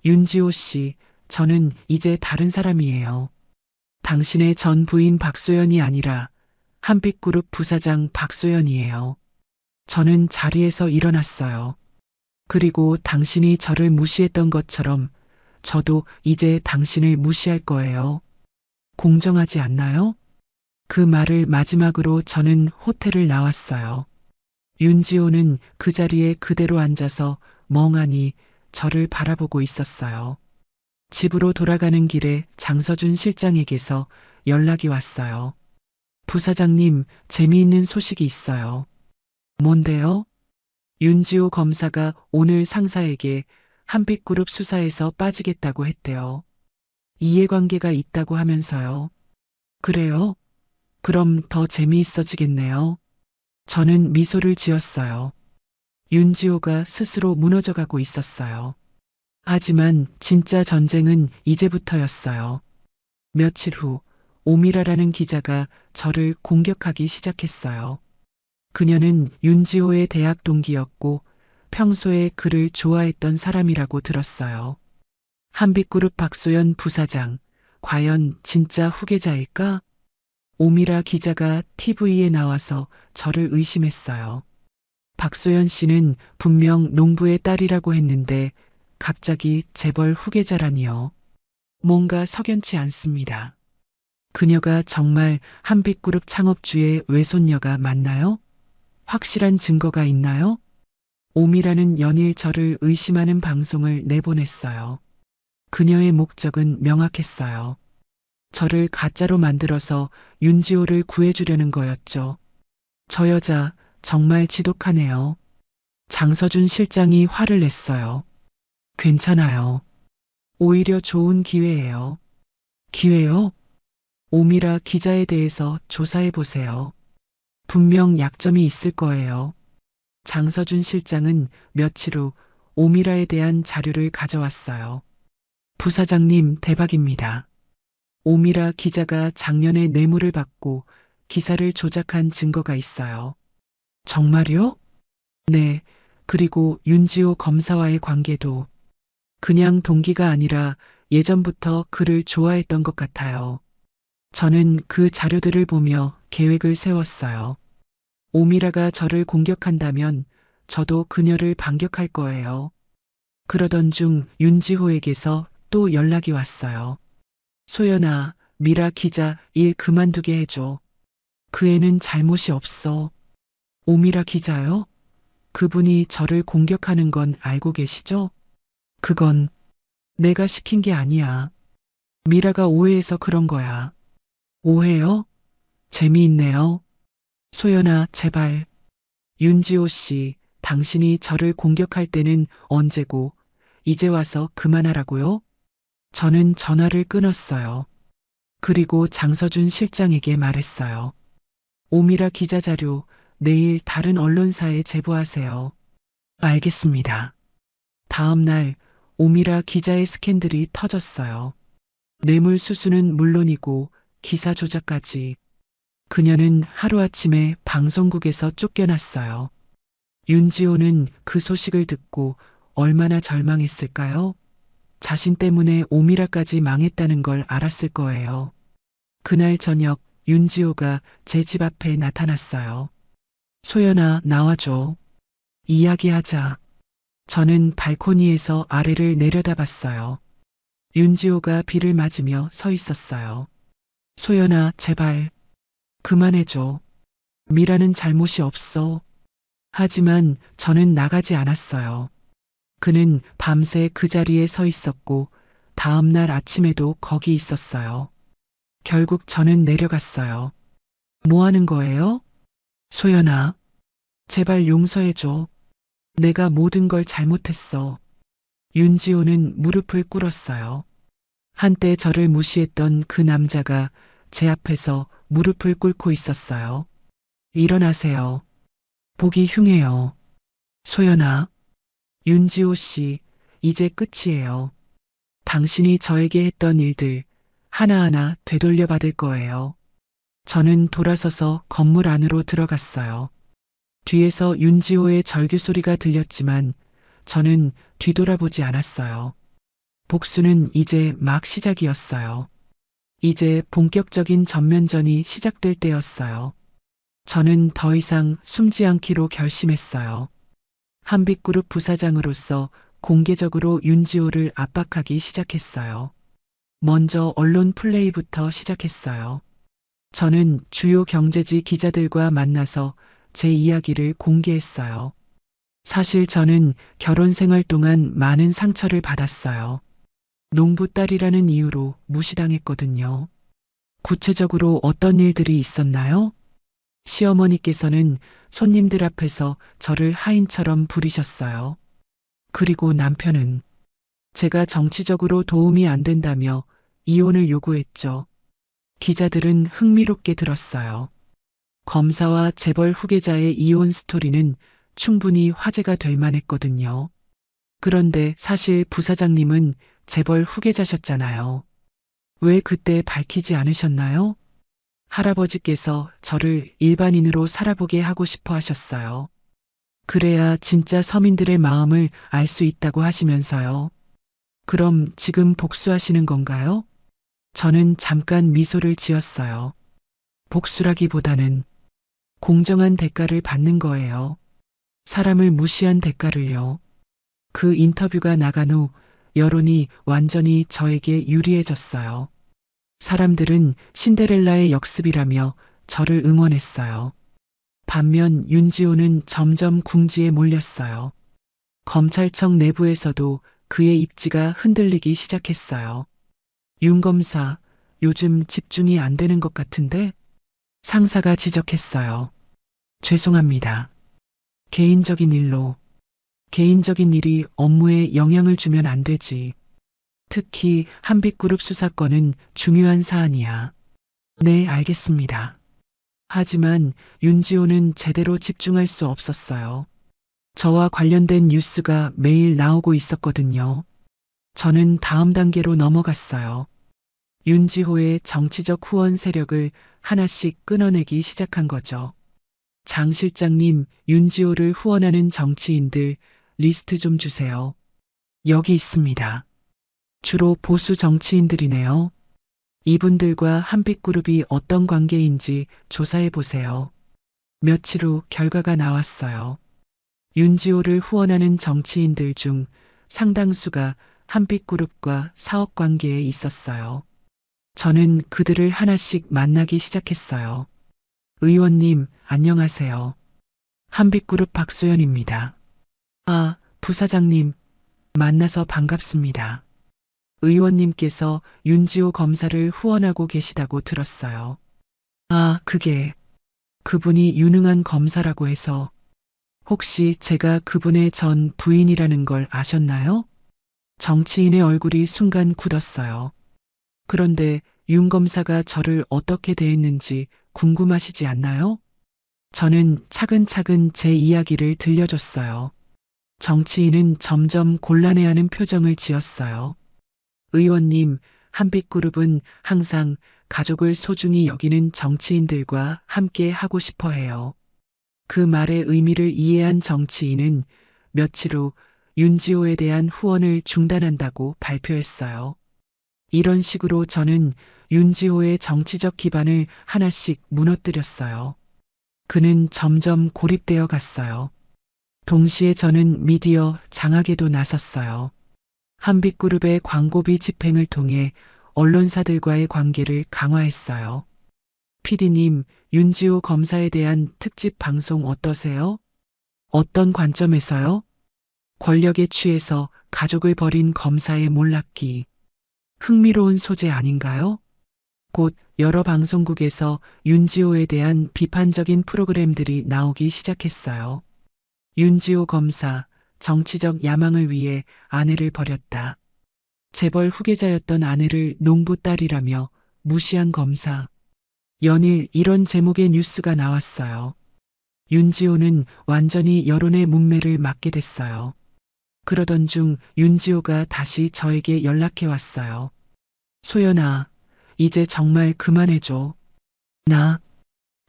윤지호 씨, 저는 이제 다른 사람이에요. 당신의 전 부인 박소연이 아니라 한빛그룹 부사장 박소연이에요. 저는 자리에서 일어났어요. 그리고 당신이 저를 무시했던 것처럼 저도 이제 당신을 무시할 거예요. 공정하지 않나요? 그 말을 마지막으로 저는 호텔을 나왔어요. 윤지호는 그 자리에 그대로 앉아서 멍하니 저를 바라보고 있었어요. 집으로 돌아가는 길에 장서준 실장에게서 연락이 왔어요. 부사장님, 재미있는 소식이 있어요. 뭔데요? 윤지호 검사가 오늘 상사에게 한빛그룹 수사에서 빠지겠다고 했대요. 이해관계가 있다고 하면서요. 그래요? 그럼 더 재미있어지겠네요. 저는 미소를 지었어요. 윤지호가 스스로 무너져가고 있었어요. 하지만 진짜 전쟁은 이제부터였어요. 며칠 후 오미라라는 기자가 저를 공격하기 시작했어요. 그녀는 윤지호의 대학 동기였고 평소에 그를 좋아했던 사람이라고 들었어요. 한빛그룹 박소연 부사장, 과연 진짜 후계자일까? 오미라 기자가 TV에 나와서 저를 의심했어요. 박소연 씨는 분명 농부의 딸이라고 했는데 갑자기 재벌 후계자라니요. 뭔가 석연치 않습니다. 그녀가 정말 한빛그룹 창업주의 외손녀가 맞나요? 확실한 증거가 있나요? 오미라는 연일 저를 의심하는 방송을 내보냈어요. 그녀의 목적은 명확했어요. 저를 가짜로 만들어서 윤지호를 구해주려는 거였죠. 저 여자 정말 지독하네요. 장서준 실장이 화를 냈어요. 괜찮아요. 오히려 좋은 기회예요. 기회요? 오미라 기자에 대해서 조사해 보세요. 분명 약점이 있을 거예요. 장서준 실장은 며칠 후 오미라에 대한 자료를 가져왔어요. 부사장님 대박입니다. 오미라 기자가 작년에 뇌물을 받고 기사를 조작한 증거가 있어요. 정말요? 네. 그리고 윤지호 검사와의 관계도 그냥 동기가 아니라 예전부터 그를 좋아했던 것 같아요. 저는 그 자료들을 보며 계획을 세웠어요. 오미라가 저를 공격한다면 저도 그녀를 반격할 거예요. 그러던 중 윤지호에게서 또 연락이 왔어요. 소연아, 미라 기자 일 그만두게 해줘. 그 애는 잘못이 없어. 오미라 기자요? 그분이 저를 공격하는 건 알고 계시죠? 그건 내가 시킨 게 아니야. 미라가 오해해서 그런 거야. 오해요? 재미있네요. 소연아, 제발. 윤지호 씨, 당신이 저를 공격할 때는 언제고, 이제 와서 그만하라고요? 저는 전화를 끊었어요. 그리고 장서준 실장에게 말했어요. 오미라 기자 자료 내일 다른 언론사에 제보하세요. 알겠습니다. 다음 날 오미라 기자의 스캔들이 터졌어요. 뇌물 수수는 물론이고 기사 조작까지. 그녀는 하루아침에 방송국에서 쫓겨났어요. 윤지호는 그 소식을 듣고 얼마나 절망했을까요? 자신 때문에 오미라까지 망했다는 걸 알았을 거예요. 그날 저녁 윤지호가 제 집 앞에 나타났어요. 소연아, 나와줘. 이야기하자. 저는 발코니에서 아래를 내려다봤어요. 윤지호가 비를 맞으며 서 있었어요. 소연아, 제발. 그만해줘. 미라는 잘못이 없어. 하지만 저는 나가지 않았어요. 그는 밤새 그 자리에 서 있었고 다음 날 아침에도 거기 있었어요. 결국 저는 내려갔어요. 뭐 하는 거예요? 소연아, 제발 용서해줘. 내가 모든 걸 잘못했어. 윤지호는 무릎을 꿇었어요. 한때 저를 무시했던 그 남자가 제 앞에서 무릎을 꿇고 있었어요. 일어나세요. 보기 흉해요. 소연아, 윤지호 씨, 이제 끝이에요. 당신이 저에게 했던 일들 하나하나 되돌려 받을 거예요. 저는 돌아서서 건물 안으로 들어갔어요. 뒤에서 윤지호의 절규 소리가 들렸지만 저는 뒤돌아보지 않았어요. 복수는 이제 막 시작이었어요. 이제 본격적인 전면전이 시작될 때였어요. 저는 더 이상 숨지 않기로 결심했어요. 한빛그룹 부사장으로서 공개적으로 윤지호를 압박하기 시작했어요. 먼저 언론 플레이부터 시작했어요. 저는 주요 경제지 기자들과 만나서 제 이야기를 공개했어요. 사실 저는 결혼 생활 동안 많은 상처를 받았어요. 농부 딸이라는 이유로 무시당했거든요. 구체적으로 어떤 일들이 있었나요? 시어머니께서는 손님들 앞에서 저를 하인처럼 부리셨어요. 그리고 남편은 제가 정치적으로 도움이 안 된다며 이혼을 요구했죠. 기자들은 흥미롭게 들었어요. 검사와 재벌 후계자의 이혼 스토리는 충분히 화제가 될 만했거든요. 그런데 사실 부사장님은 재벌 후계자셨잖아요. 왜 그때 밝히지 않으셨나요? 할아버지께서 저를 일반인으로 살아보게 하고 싶어 하셨어요. 그래야 진짜 서민들의 마음을 알 수 있다고 하시면서요. 그럼 지금 복수하시는 건가요? 저는 잠깐 미소를 지었어요. 복수라기보다는 공정한 대가를 받는 거예요. 사람을 무시한 대가를요. 그 인터뷰가 나간 후 여론이 완전히 저에게 유리해졌어요. 사람들은 신데렐라의 역습이라며 저를 응원했어요. 반면 윤지호는 점점 궁지에 몰렸어요. 검찰청 내부에서도 그의 입지가 흔들리기 시작했어요. 윤 검사, 요즘 집중이 안 되는 것 같은데? 상사가 지적했어요. 죄송합니다. 개인적인 일이 업무에 영향을 주면 안 되지. 특히 한빛그룹 수사건은 중요한 사안이야. 네, 알겠습니다. 하지만 윤지호는 제대로 집중할 수 없었어요. 저와 관련된 뉴스가 매일 나오고 있었거든요. 저는 다음 단계로 넘어갔어요. 윤지호의 정치적 후원 세력을 하나씩 끊어내기 시작한 거죠. 장 실장님, 윤지호를 후원하는 정치인들 리스트 좀 주세요. 여기 있습니다. 주로 보수 정치인들이네요. 이분들과 한빛그룹이 어떤 관계인지 조사해 보세요. 며칠 후 결과가 나왔어요. 윤지호를 후원하는 정치인들 중 상당수가 한빛그룹과 사업 관계에 있었어요. 저는 그들을 하나씩 만나기 시작했어요. 의원님, 안녕하세요. 한빛그룹 박소연입니다. 아, 부사장님, 만나서 반갑습니다. 의원님께서 윤지호 검사를 후원하고 계시다고 들었어요. 아, 그분이 유능한 검사라고 해서 혹시 제가 그분의 전 부인이라는 걸 아셨나요? 정치인의 얼굴이 순간 굳었어요. 그런데 윤 검사가 저를 어떻게 대했는지 궁금하시지 않나요? 저는 차근차근 제 이야기를 들려줬어요. 정치인은 점점 곤란해하는 표정을 지었어요. 의원님, 한빛그룹은 항상 가족을 소중히 여기는 정치인들과 함께 하고 싶어 해요. 그 말의 의미를 이해한 정치인은 며칠 후 윤지호에 대한 후원을 중단한다고 발표했어요. 이런 식으로 저는 윤지호의 정치적 기반을 하나씩 무너뜨렸어요. 그는 점점 고립되어 갔어요. 동시에 저는 미디어 장악에도 나섰어요. 한빛그룹의 광고비 집행을 통해 언론사들과의 관계를 강화했어요. PD님, 윤지호 검사에 대한 특집 방송 어떠세요? 어떤 관점에서요? 권력에 취해서 가족을 버린 검사의 몰락기. 흥미로운 소재 아닌가요? 곧 여러 방송국에서 윤지호에 대한 비판적인 프로그램들이 나오기 시작했어요. 윤지호 검사, 정치적 야망을 위해 아내를 버렸다. 재벌 후계자였던 아내를 농부 딸이라며 무시한 검사. 연일 이런 제목의 뉴스가 나왔어요. 윤지호는 완전히 여론의 문매를 맞게 됐어요. 그러던 중 윤지호가 다시 저에게 연락해 왔어요. 소연아, 이제 정말 그만해줘. 나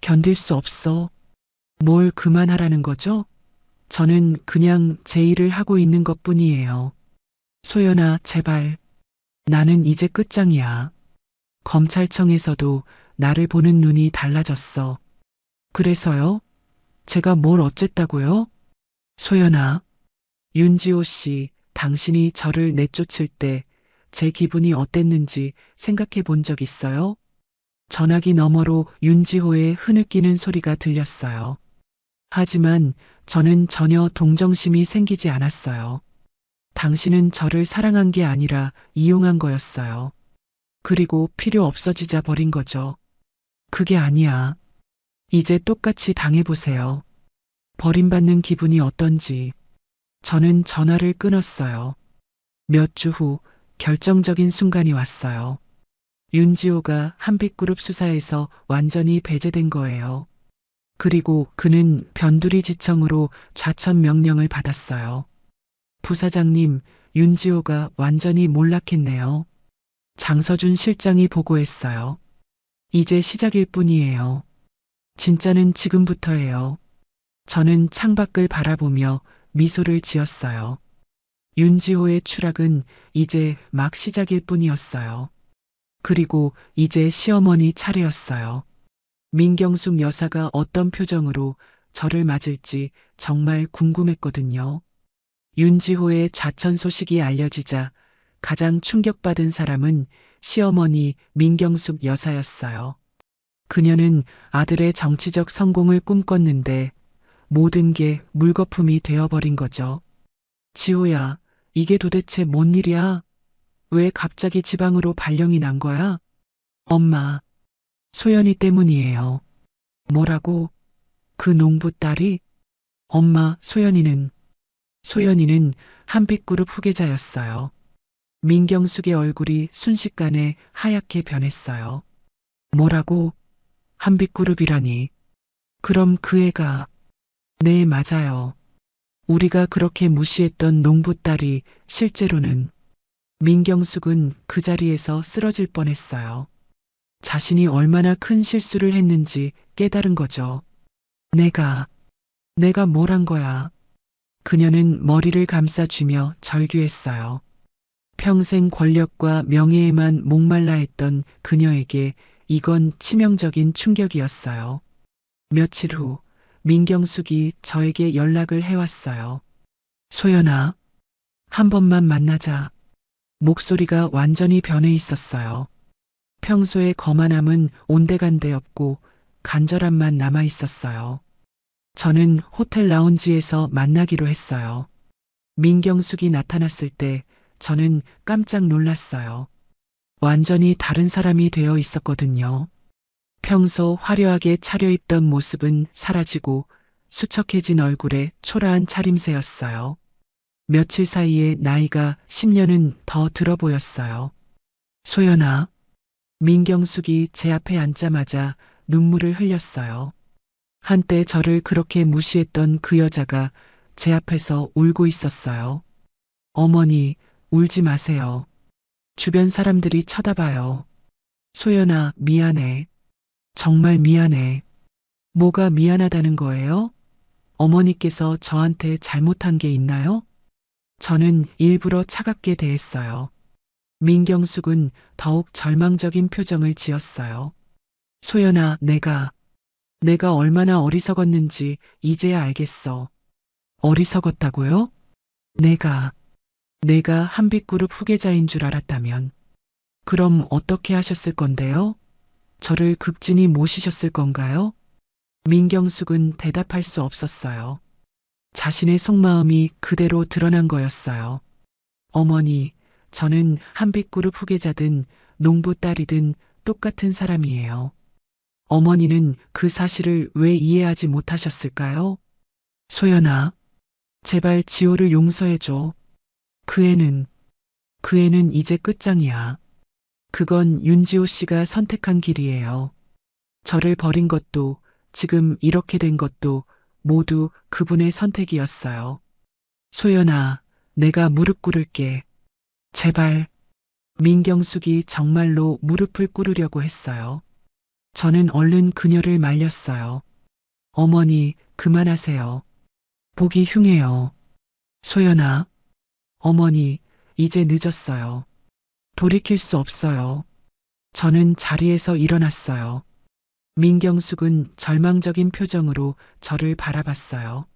견딜 수 없어. 뭘 그만하라는 거죠? 저는 그냥 제 일을 하고 있는 것 뿐이에요. 소연아, 제발. 나는 이제 끝장이야. 검찰청에서도 나를 보는 눈이 달라졌어. 그래서요? 제가 뭘 어쨌다고요? 소연아, 윤지호 씨, 당신이 저를 내쫓을 때 제 기분이 어땠는지 생각해 본 적 있어요? 전화기 너머로 윤지호의 흐느끼는 소리가 들렸어요. 하지만 저는 전혀 동정심이 생기지 않았어요. 당신은 저를 사랑한 게 아니라 이용한 거였어요. 그리고 필요 없어지자 버린 거죠. 그게 아니야. 이제 똑같이 당해보세요. 버림받는 기분이 어떤지. 저는 전화를 끊었어요. 몇 주 후 결정적인 순간이 왔어요. 윤지호가 한빛그룹 수사에서 완전히 배제된 거예요. 그리고 그는 변두리 지청으로 좌천 명령을 받았어요. 부사장님, 윤지호가 완전히 몰락했네요. 장서준 실장이 보고했어요. 이제 시작일 뿐이에요. 진짜는 지금부터예요. 저는 창밖을 바라보며 미소를 지었어요. 윤지호의 추락은 이제 막 시작일 뿐이었어요. 그리고 이제 시어머니 차례였어요. 민경숙 여사가 어떤 표정으로 저를 맞을지 정말 궁금했거든요. 윤지호의 좌천 소식이 알려지자 가장 충격받은 사람은 시어머니 민경숙 여사였어요. 그녀는 아들의 정치적 성공을 꿈꿨는데 모든 게 물거품이 되어버린 거죠. 지호야, 이게 도대체 뭔 일이야? 왜 갑자기 지방으로 발령이 난 거야? 엄마, 소연이 때문이에요. 뭐라고? 그 농부 딸이? 엄마, 소연이는 한빛그룹 후계자였어요. 민경숙의 얼굴이 순식간에 하얗게 변했어요. 뭐라고? 한빛그룹이라니. 그럼 그 애가. 네, 맞아요. 우리가 그렇게 무시했던 농부 딸이 실제로는. 민경숙은 그 자리에서 쓰러질 뻔했어요. 자신이 얼마나 큰 실수를 했는지 깨달은 거죠. 내가 뭘 한 거야. 그녀는 머리를 감싸쥐며 절규했어요. 평생 권력과 명예에만 목말라 했던 그녀에게 이건 치명적인 충격이었어요. 며칠 후 민경숙이 저에게 연락을 해왔어요. 소연아, 한 번만 만나자. 목소리가 완전히 변해 있었어요. 평소의 거만함은 온데간데 없고 간절함만 남아 있었어요. 저는 호텔 라운지에서 만나기로 했어요. 민경숙이 나타났을 때 저는 깜짝 놀랐어요. 완전히 다른 사람이 되어 있었거든요. 평소 화려하게 차려입던 모습은 사라지고 수척해진 얼굴에 초라한 차림새였어요. 며칠 사이에 나이가 10년은 더 들어 보였어요. 소연아, 민경숙이 제 앞에 앉자마자 눈물을 흘렸어요. 한때 저를 그렇게 무시했던 그 여자가 제 앞에서 울고 있었어요. 어머니, 울지 마세요. 주변 사람들이 쳐다봐요. 소연아, 미안해. 정말 미안해. 뭐가 미안하다는 거예요? 어머니께서 저한테 잘못한 게 있나요? 저는 일부러 차갑게 대했어요. 민경숙은 더욱 절망적인 표정을 지었어요. 소연아, 내가 얼마나 어리석었는지 이제야 알겠어. 어리석었다고요? 내가 한빛그룹 후계자인 줄 알았다면. 그럼 어떻게 하셨을 건데요? 저를 극진히 모시셨을 건가요? 민경숙은 대답할 수 없었어요. 자신의 속마음이 그대로 드러난 거였어요. 어머니, 저는 한빛그룹 후계자든 농부 딸이든 똑같은 사람이에요. 어머니는 그 사실을 왜 이해하지 못하셨을까요? 소연아, 제발 지호를 용서해줘. 그 애는 이제 끝장이야. 그건 윤지호 씨가 선택한 길이에요. 저를 버린 것도 지금 이렇게 된 것도 모두 그분의 선택이었어요. 소연아, 내가 무릎 꿇을게. 제발. 민경숙이 정말로 무릎을 꿇으려고 했어요. 저는 얼른 그녀를 말렸어요. 어머니, 그만하세요. 보기 흉해요. 소연아, 어머니, 이제 늦었어요. 돌이킬 수 없어요. 저는 자리에서 일어났어요. 민경숙은 절망적인 표정으로 저를 바라봤어요.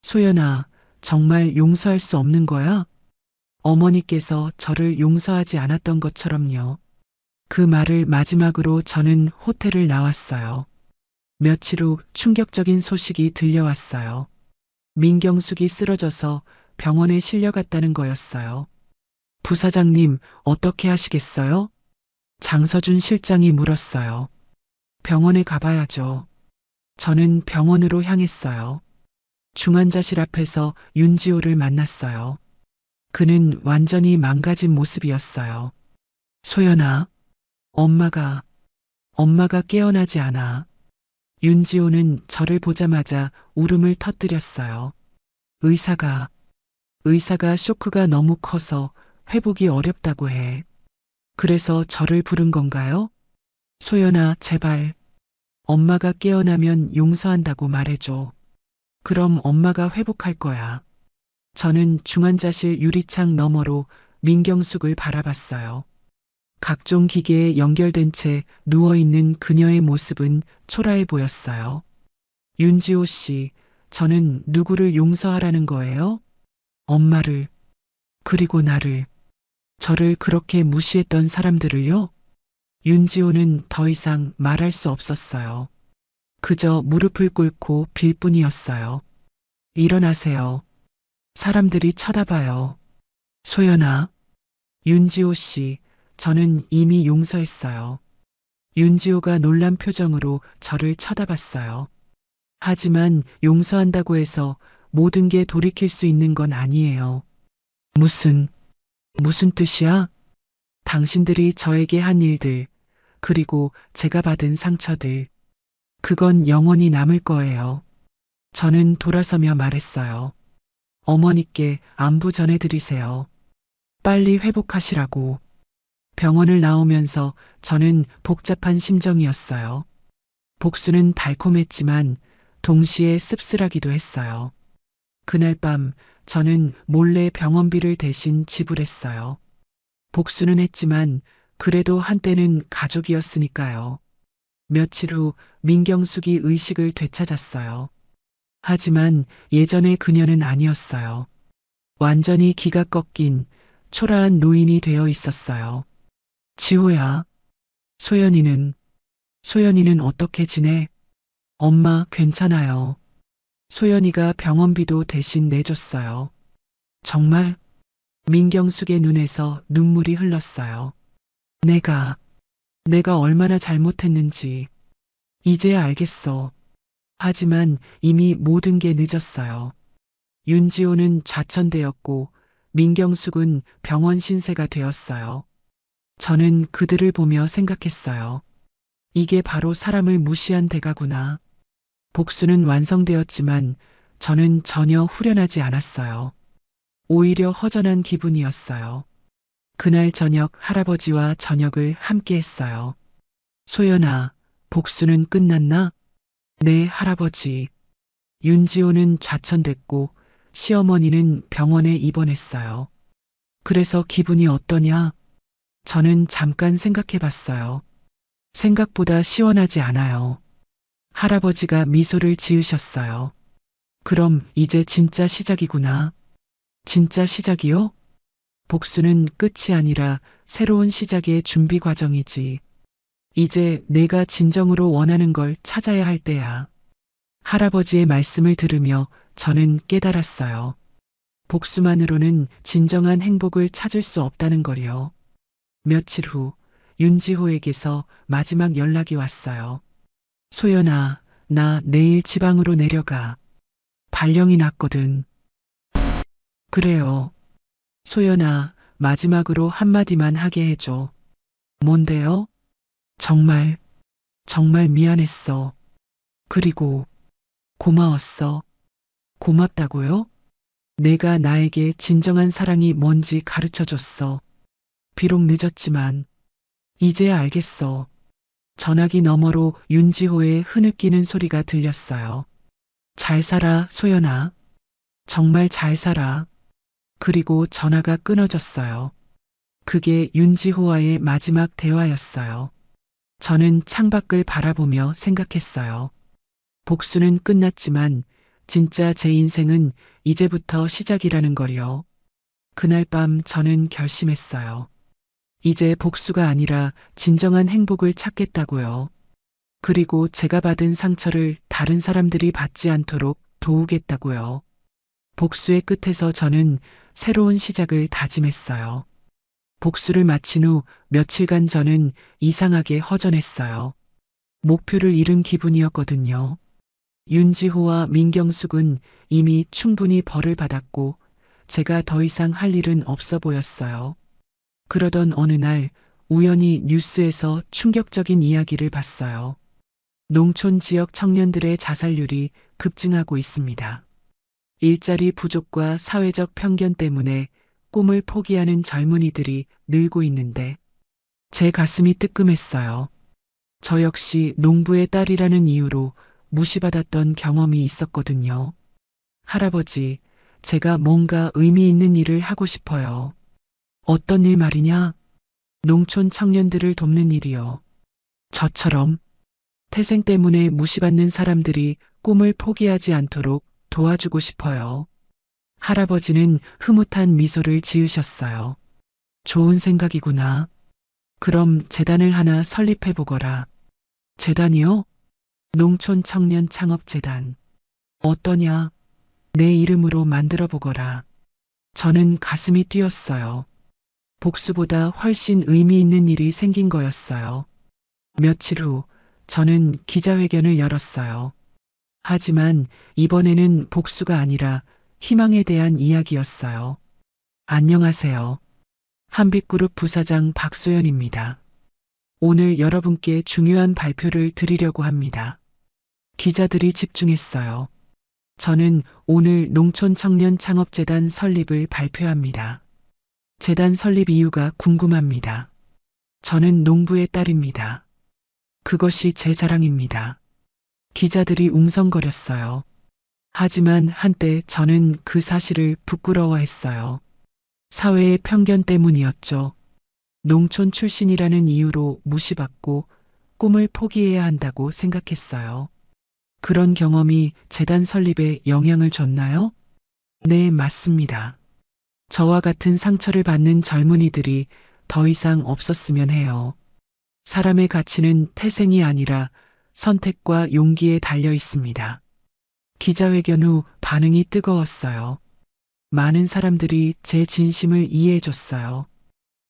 소연아, 정말 용서할 수 없는 거야? 어머니께서 저를 용서하지 않았던 것처럼요. 그 말을 마지막으로 저는 호텔을 나왔어요. 며칠 후 충격적인 소식이 들려왔어요. 민경숙이 쓰러져서 병원에 실려갔다는 거였어요. 부사장님, 어떻게 하시겠어요? 장서준 실장이 물었어요. 병원에 가봐야죠. 저는 병원으로 향했어요. 중환자실 앞에서 윤지호를 만났어요. 그는 완전히 망가진 모습이었어요. 소연아, 엄마가 깨어나지 않아. 윤지호는 저를 보자마자 울음을 터뜨렸어요. 의사가 쇼크가 너무 커서 회복이 어렵다고 해. 그래서 저를 부른 건가요? 소연아, 제발. 엄마가 깨어나면 용서한다고 말해줘. 그럼 엄마가 회복할 거야. 저는 중환자실 유리창 너머로 민경숙을 바라봤어요. 각종 기계에 연결된 채 누워있는 그녀의 모습은 초라해 보였어요. 윤지호 씨, 저는 누구를 용서하라는 거예요? 엄마를, 그리고 나를, 저를 그렇게 무시했던 사람들을요? 윤지호는 더 이상 말할 수 없었어요. 그저 무릎을 꿇고 빌 뿐이었어요. 일어나세요. 사람들이 쳐다봐요. 소연아, 윤지호 씨, 저는 이미 용서했어요. 윤지호가 놀란 표정으로 저를 쳐다봤어요. 하지만 용서한다고 해서 모든 게 돌이킬 수 있는 건 아니에요. 무슨 뜻이야? 당신들이 저에게 한 일들, 그리고 제가 받은 상처들, 그건 영원히 남을 거예요. 저는 돌아서며 말했어요. 어머니께 안부 전해드리세요. 빨리 회복하시라고. 병원을 나오면서 저는 복잡한 심정이었어요. 복수는 달콤했지만 동시에 씁쓸하기도 했어요. 그날 밤 저는 몰래 병원비를 대신 지불했어요. 복수는 했지만 그래도 한때는 가족이었으니까요. 며칠 후 민경숙이 의식을 되찾았어요. 하지만 예전의 그녀는 아니었어요. 완전히 기가 꺾인 초라한 노인이 되어 있었어요. 지호야, 소연이는 어떻게 지내? 엄마 괜찮아요. 소연이가 병원비도 대신 내줬어요. 정말? 민경숙의 눈에서 눈물이 흘렀어요. 내가 얼마나 잘못했는지 이제야 알겠어. 하지만 이미 모든 게 늦었어요. 윤지호는 좌천되었고 민경숙은 병원 신세가 되었어요. 저는 그들을 보며 생각했어요. 이게 바로 사람을 무시한 대가구나. 복수는 완성되었지만 저는 전혀 후련하지 않았어요. 오히려 허전한 기분이었어요. 그날 저녁 할아버지와 저녁을 함께 했어요. 소연아, 복수는 끝났나? 네, 할아버지. 윤지호는 좌천됐고 시어머니는 병원에 입원했어요. 그래서 기분이 어떠냐? 저는 잠깐 생각해 봤어요. 생각보다 시원하지 않아요. 할아버지가 미소를 지으셨어요. 그럼 이제 진짜 시작이구나. 진짜 시작이요? 복수는 끝이 아니라 새로운 시작의 준비 과정이지. 이제 내가 진정으로 원하는 걸 찾아야 할 때야. 할아버지의 말씀을 들으며 저는 깨달았어요. 복수만으로는 진정한 행복을 찾을 수 없다는 걸요. 며칠 후 윤지호에게서 마지막 연락이 왔어요. 소연아, 나 내일 지방으로 내려가. 발령이 났거든. 그래요. 소연아, 마지막으로 한마디만 하게 해줘. 뭔데요? 정말 미안했어. 그리고 고마웠어. 고맙다고요? 내가 나에게 진정한 사랑이 뭔지 가르쳐 줬어. 비록 늦었지만 이제야 알겠어. 전화기 너머로 윤지호의 흐느끼는 소리가 들렸어요. 잘 살아, 소연아. 정말 잘 살아. 그리고 전화가 끊어졌어요. 그게 윤지호와의 마지막 대화였어요. 저는 창밖을 바라보며 생각했어요. 복수는 끝났지만 진짜 제 인생은 이제부터 시작이라는 걸요. 그날 밤 저는 결심했어요. 이제 복수가 아니라 진정한 행복을 찾겠다고요. 그리고 제가 받은 상처를 다른 사람들이 받지 않도록 도우겠다고요. 복수의 끝에서 저는 새로운 시작을 다짐했어요. 복수를 마친 후 며칠간 저는 이상하게 허전했어요. 목표를 잃은 기분이었거든요. 윤지호와 민경숙은 이미 충분히 벌을 받았고 제가 더 이상 할 일은 없어 보였어요. 그러던 어느 날 우연히 뉴스에서 충격적인 이야기를 봤어요. 농촌 지역 청년들의 자살률이 급증하고 있습니다. 일자리 부족과 사회적 편견 때문에 꿈을 포기하는 젊은이들이 늘고 있는데 제 가슴이 뜨끔했어요. 저 역시 농부의 딸이라는 이유로 무시받았던 경험이 있었거든요. 할아버지, 제가 뭔가 의미 있는 일을 하고 싶어요. 어떤 일 말이냐? 농촌 청년들을 돕는 일이요. 저처럼 태생 때문에 무시받는 사람들이 꿈을 포기하지 않도록 도와주고 싶어요. 할아버지는 흐뭇한 미소를 지으셨어요. 좋은 생각이구나. 그럼 재단을 하나 설립해 보거라. 재단이요? 농촌 청년 창업재단. 어떠냐? 내 이름으로 만들어 보거라. 저는 가슴이 뛰었어요. 복수보다 훨씬 의미 있는 일이 생긴 거였어요. 며칠 후, 저는 기자회견을 열었어요. 하지만 이번에는 복수가 아니라 희망에 대한 이야기였어요. 안녕하세요. 한빛그룹 부사장 박소연입니다. 오늘 여러분께 중요한 발표를 드리려고 합니다. 기자들이 집중했어요. 저는 오늘 농촌 청년 창업재단 설립을 발표합니다. 재단 설립 이유가 궁금합니다. 저는 농부의 딸입니다. 그것이 제 자랑입니다. 기자들이 웅성거렸어요. 하지만 한때 저는 그 사실을 부끄러워했어요. 사회의 편견 때문이었죠. 농촌 출신이라는 이유로 무시받고 꿈을 포기해야 한다고 생각했어요. 그런 경험이 재단 설립에 영향을 줬나요? 네, 맞습니다. 저와 같은 상처를 받는 젊은이들이 더 이상 없었으면 해요. 사람의 가치는 태생이 아니라 선택과 용기에 달려 있습니다. 기자회견 후 반응이 뜨거웠어요. 많은 사람들이 제 진심을 이해해 줬어요.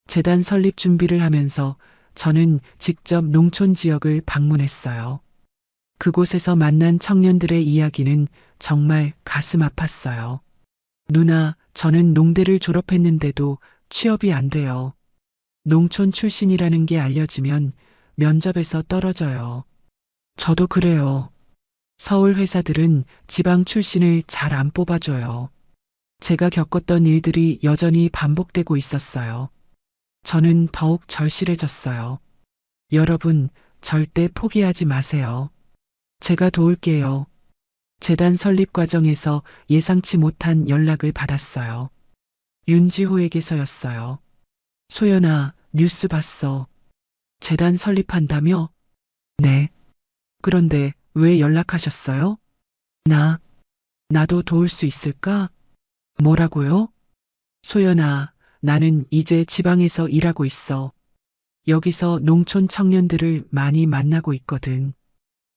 재단 설립 준비를 하면서 저는 직접 농촌 지역을 방문했어요. 그곳에서 만난 청년들의 이야기는 정말 가슴 아팠어요. 누나, 저는 농대를 졸업했는데도 취업이 안 돼요. 농촌 출신이라는 게 알려지면 면접에서 떨어져요. 저도 그래요. 서울 회사들은 지방 출신을 잘 안 뽑아줘요. 제가 겪었던 일들이 여전히 반복되고 있었어요. 저는 더욱 절실해졌어요. 여러분, 절대 포기하지 마세요. 제가 도울게요. 재단 설립 과정에서 예상치 못한 연락을 받았어요. 윤지호에게서였어요. 소연아, 뉴스 봤어. 재단 설립한다며? 네. 그런데 왜 연락하셨어요? 나도 도울 수 있을까? 뭐라고요? 소연아, 나는 이제 지방에서 일하고 있어. 여기서 농촌 청년들을 많이 만나고 있거든.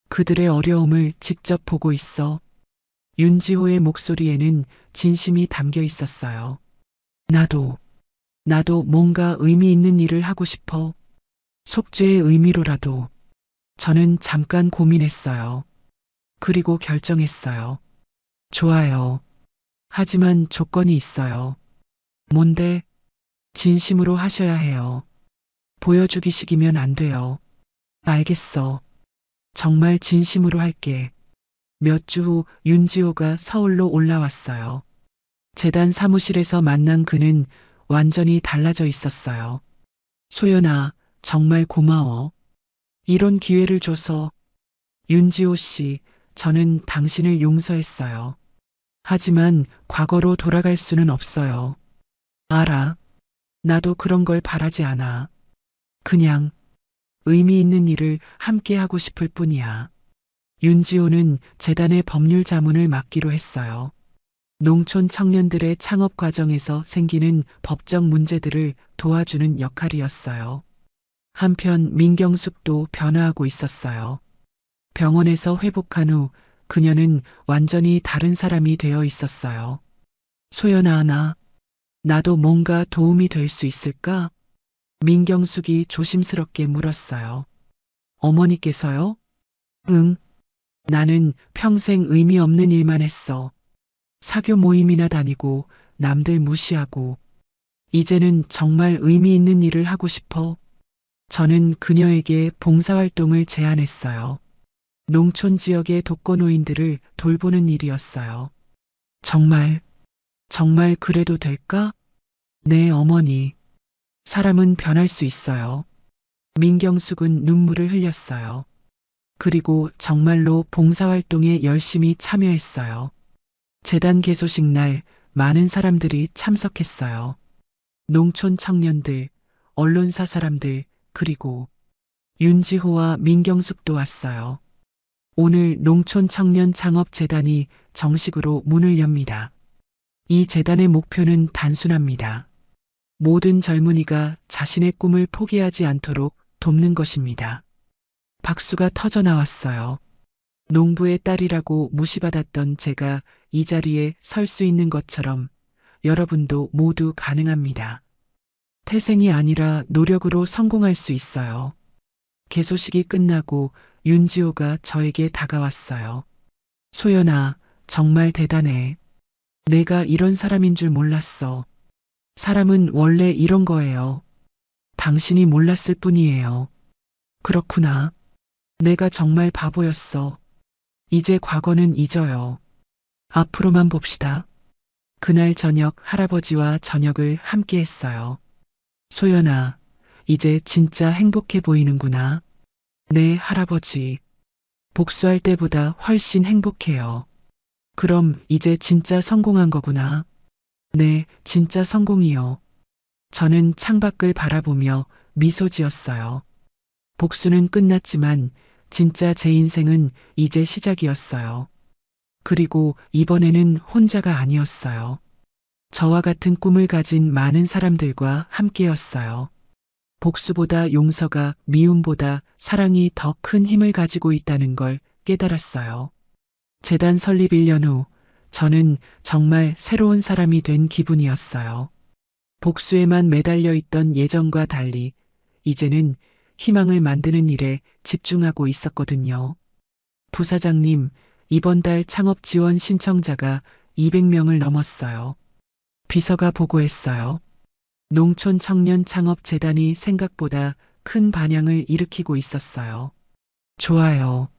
그들의 어려움을 직접 보고 있어. 윤지호의 목소리에는 진심이 담겨 있었어요. 나도 뭔가 의미 있는 일을 하고 싶어. 속죄의 의미로라도. 저는 잠깐 고민했어요. 그리고 결정했어요. 좋아요. 하지만 조건이 있어요. 뭔데? 진심으로 하셔야 해요. 보여주기식이면 안 돼요. 알겠어. 정말 진심으로 할게. 몇 주 후 윤지호가 서울로 올라왔어요. 재단 사무실에서 만난 그는 완전히 달라져 있었어요. 소연아, 정말 고마워. 이런 기회를 줘서. 윤지호 씨, 저는 당신을 용서했어요. 하지만 과거로 돌아갈 수는 없어요. 알아. 나도 그런 걸 바라지 않아. 그냥 의미 있는 일을 함께 하고 싶을 뿐이야. 윤지호는 재단의 법률 자문을 맡기로 했어요. 농촌 청년들의 창업 과정에서 생기는 법적 문제들을 도와주는 역할이었어요. 한편 민경숙도 변화하고 있었어요. 병원에서 회복한 후 그녀는 완전히 다른 사람이 되어 있었어요. 소연아, 나도 뭔가 도움이 될 수 있을까? 민경숙이 조심스럽게 물었어요. 어머니께서요? 응. 나는 평생 의미 없는 일만 했어. 사교 모임이나 다니고 남들 무시하고. 이제는 정말 의미 있는 일을 하고 싶어. 저는 그녀에게 봉사활동을 제안했어요. 농촌 지역의 독거노인들을 돌보는 일이었어요. 정말 그래도 될까? 네, 어머니. 사람은 변할 수 있어요. 민경숙은 눈물을 흘렸어요. 그리고 정말로 봉사활동에 열심히 참여했어요. 재단 개소식 날 많은 사람들이 참석했어요. 농촌 청년들, 언론사 사람들, 그리고 윤지호와 민경숙도 왔어요. 오늘 농촌 청년 창업재단이 정식으로 문을 엽니다. 이 재단의 목표는 단순합니다. 모든 젊은이가 자신의 꿈을 포기하지 않도록 돕는 것입니다. 박수가 터져 나왔어요. 농부의 딸이라고 무시받았던 제가 이 자리에 설 수 있는 것처럼 여러분도 모두 가능합니다. 태생이 아니라 노력으로 성공할 수 있어요. 개소식이 끝나고 윤지호가 저에게 다가왔어요. 소연아, 정말 대단해. 내가 이런 사람인 줄 몰랐어. 사람은 원래 이런 거예요. 당신이 몰랐을 뿐이에요. 그렇구나. 내가 정말 바보였어. 이제 과거는 잊어요. 앞으로만 봅시다. 그날 저녁 할아버지와 저녁을 함께 했어요. 소연아, 이제 진짜 행복해 보이는구나. 네, 할아버지. 복수할 때보다 훨씬 행복해요. 그럼 이제 진짜 성공한 거구나. 네, 진짜 성공이요. 저는 창밖을 바라보며 미소 지었어요. 복수는 끝났지만 진짜 제 인생은 이제 시작이었어요. 그리고 이번에는 혼자가 아니었어요. 저와 같은 꿈을 가진 많은 사람들과 함께였어요. 복수보다 용서가 미움보다 사랑이 더 큰 힘을 가지고 있다는 걸 깨달았어요. 재단 설립 1년 후 저는 정말 새로운 사람이 된 기분이었어요. 복수에만 매달려 있던 예전과 달리 이제는 희망을 만드는 일에 집중하고 있었거든요. 부사장님, 이번 달 창업 지원 신청자가 200명을 넘었어요. 비서가 보고했어요. 농촌 청년 창업 재단이 생각보다 큰 반향을 일으키고 있었어요. 좋아요.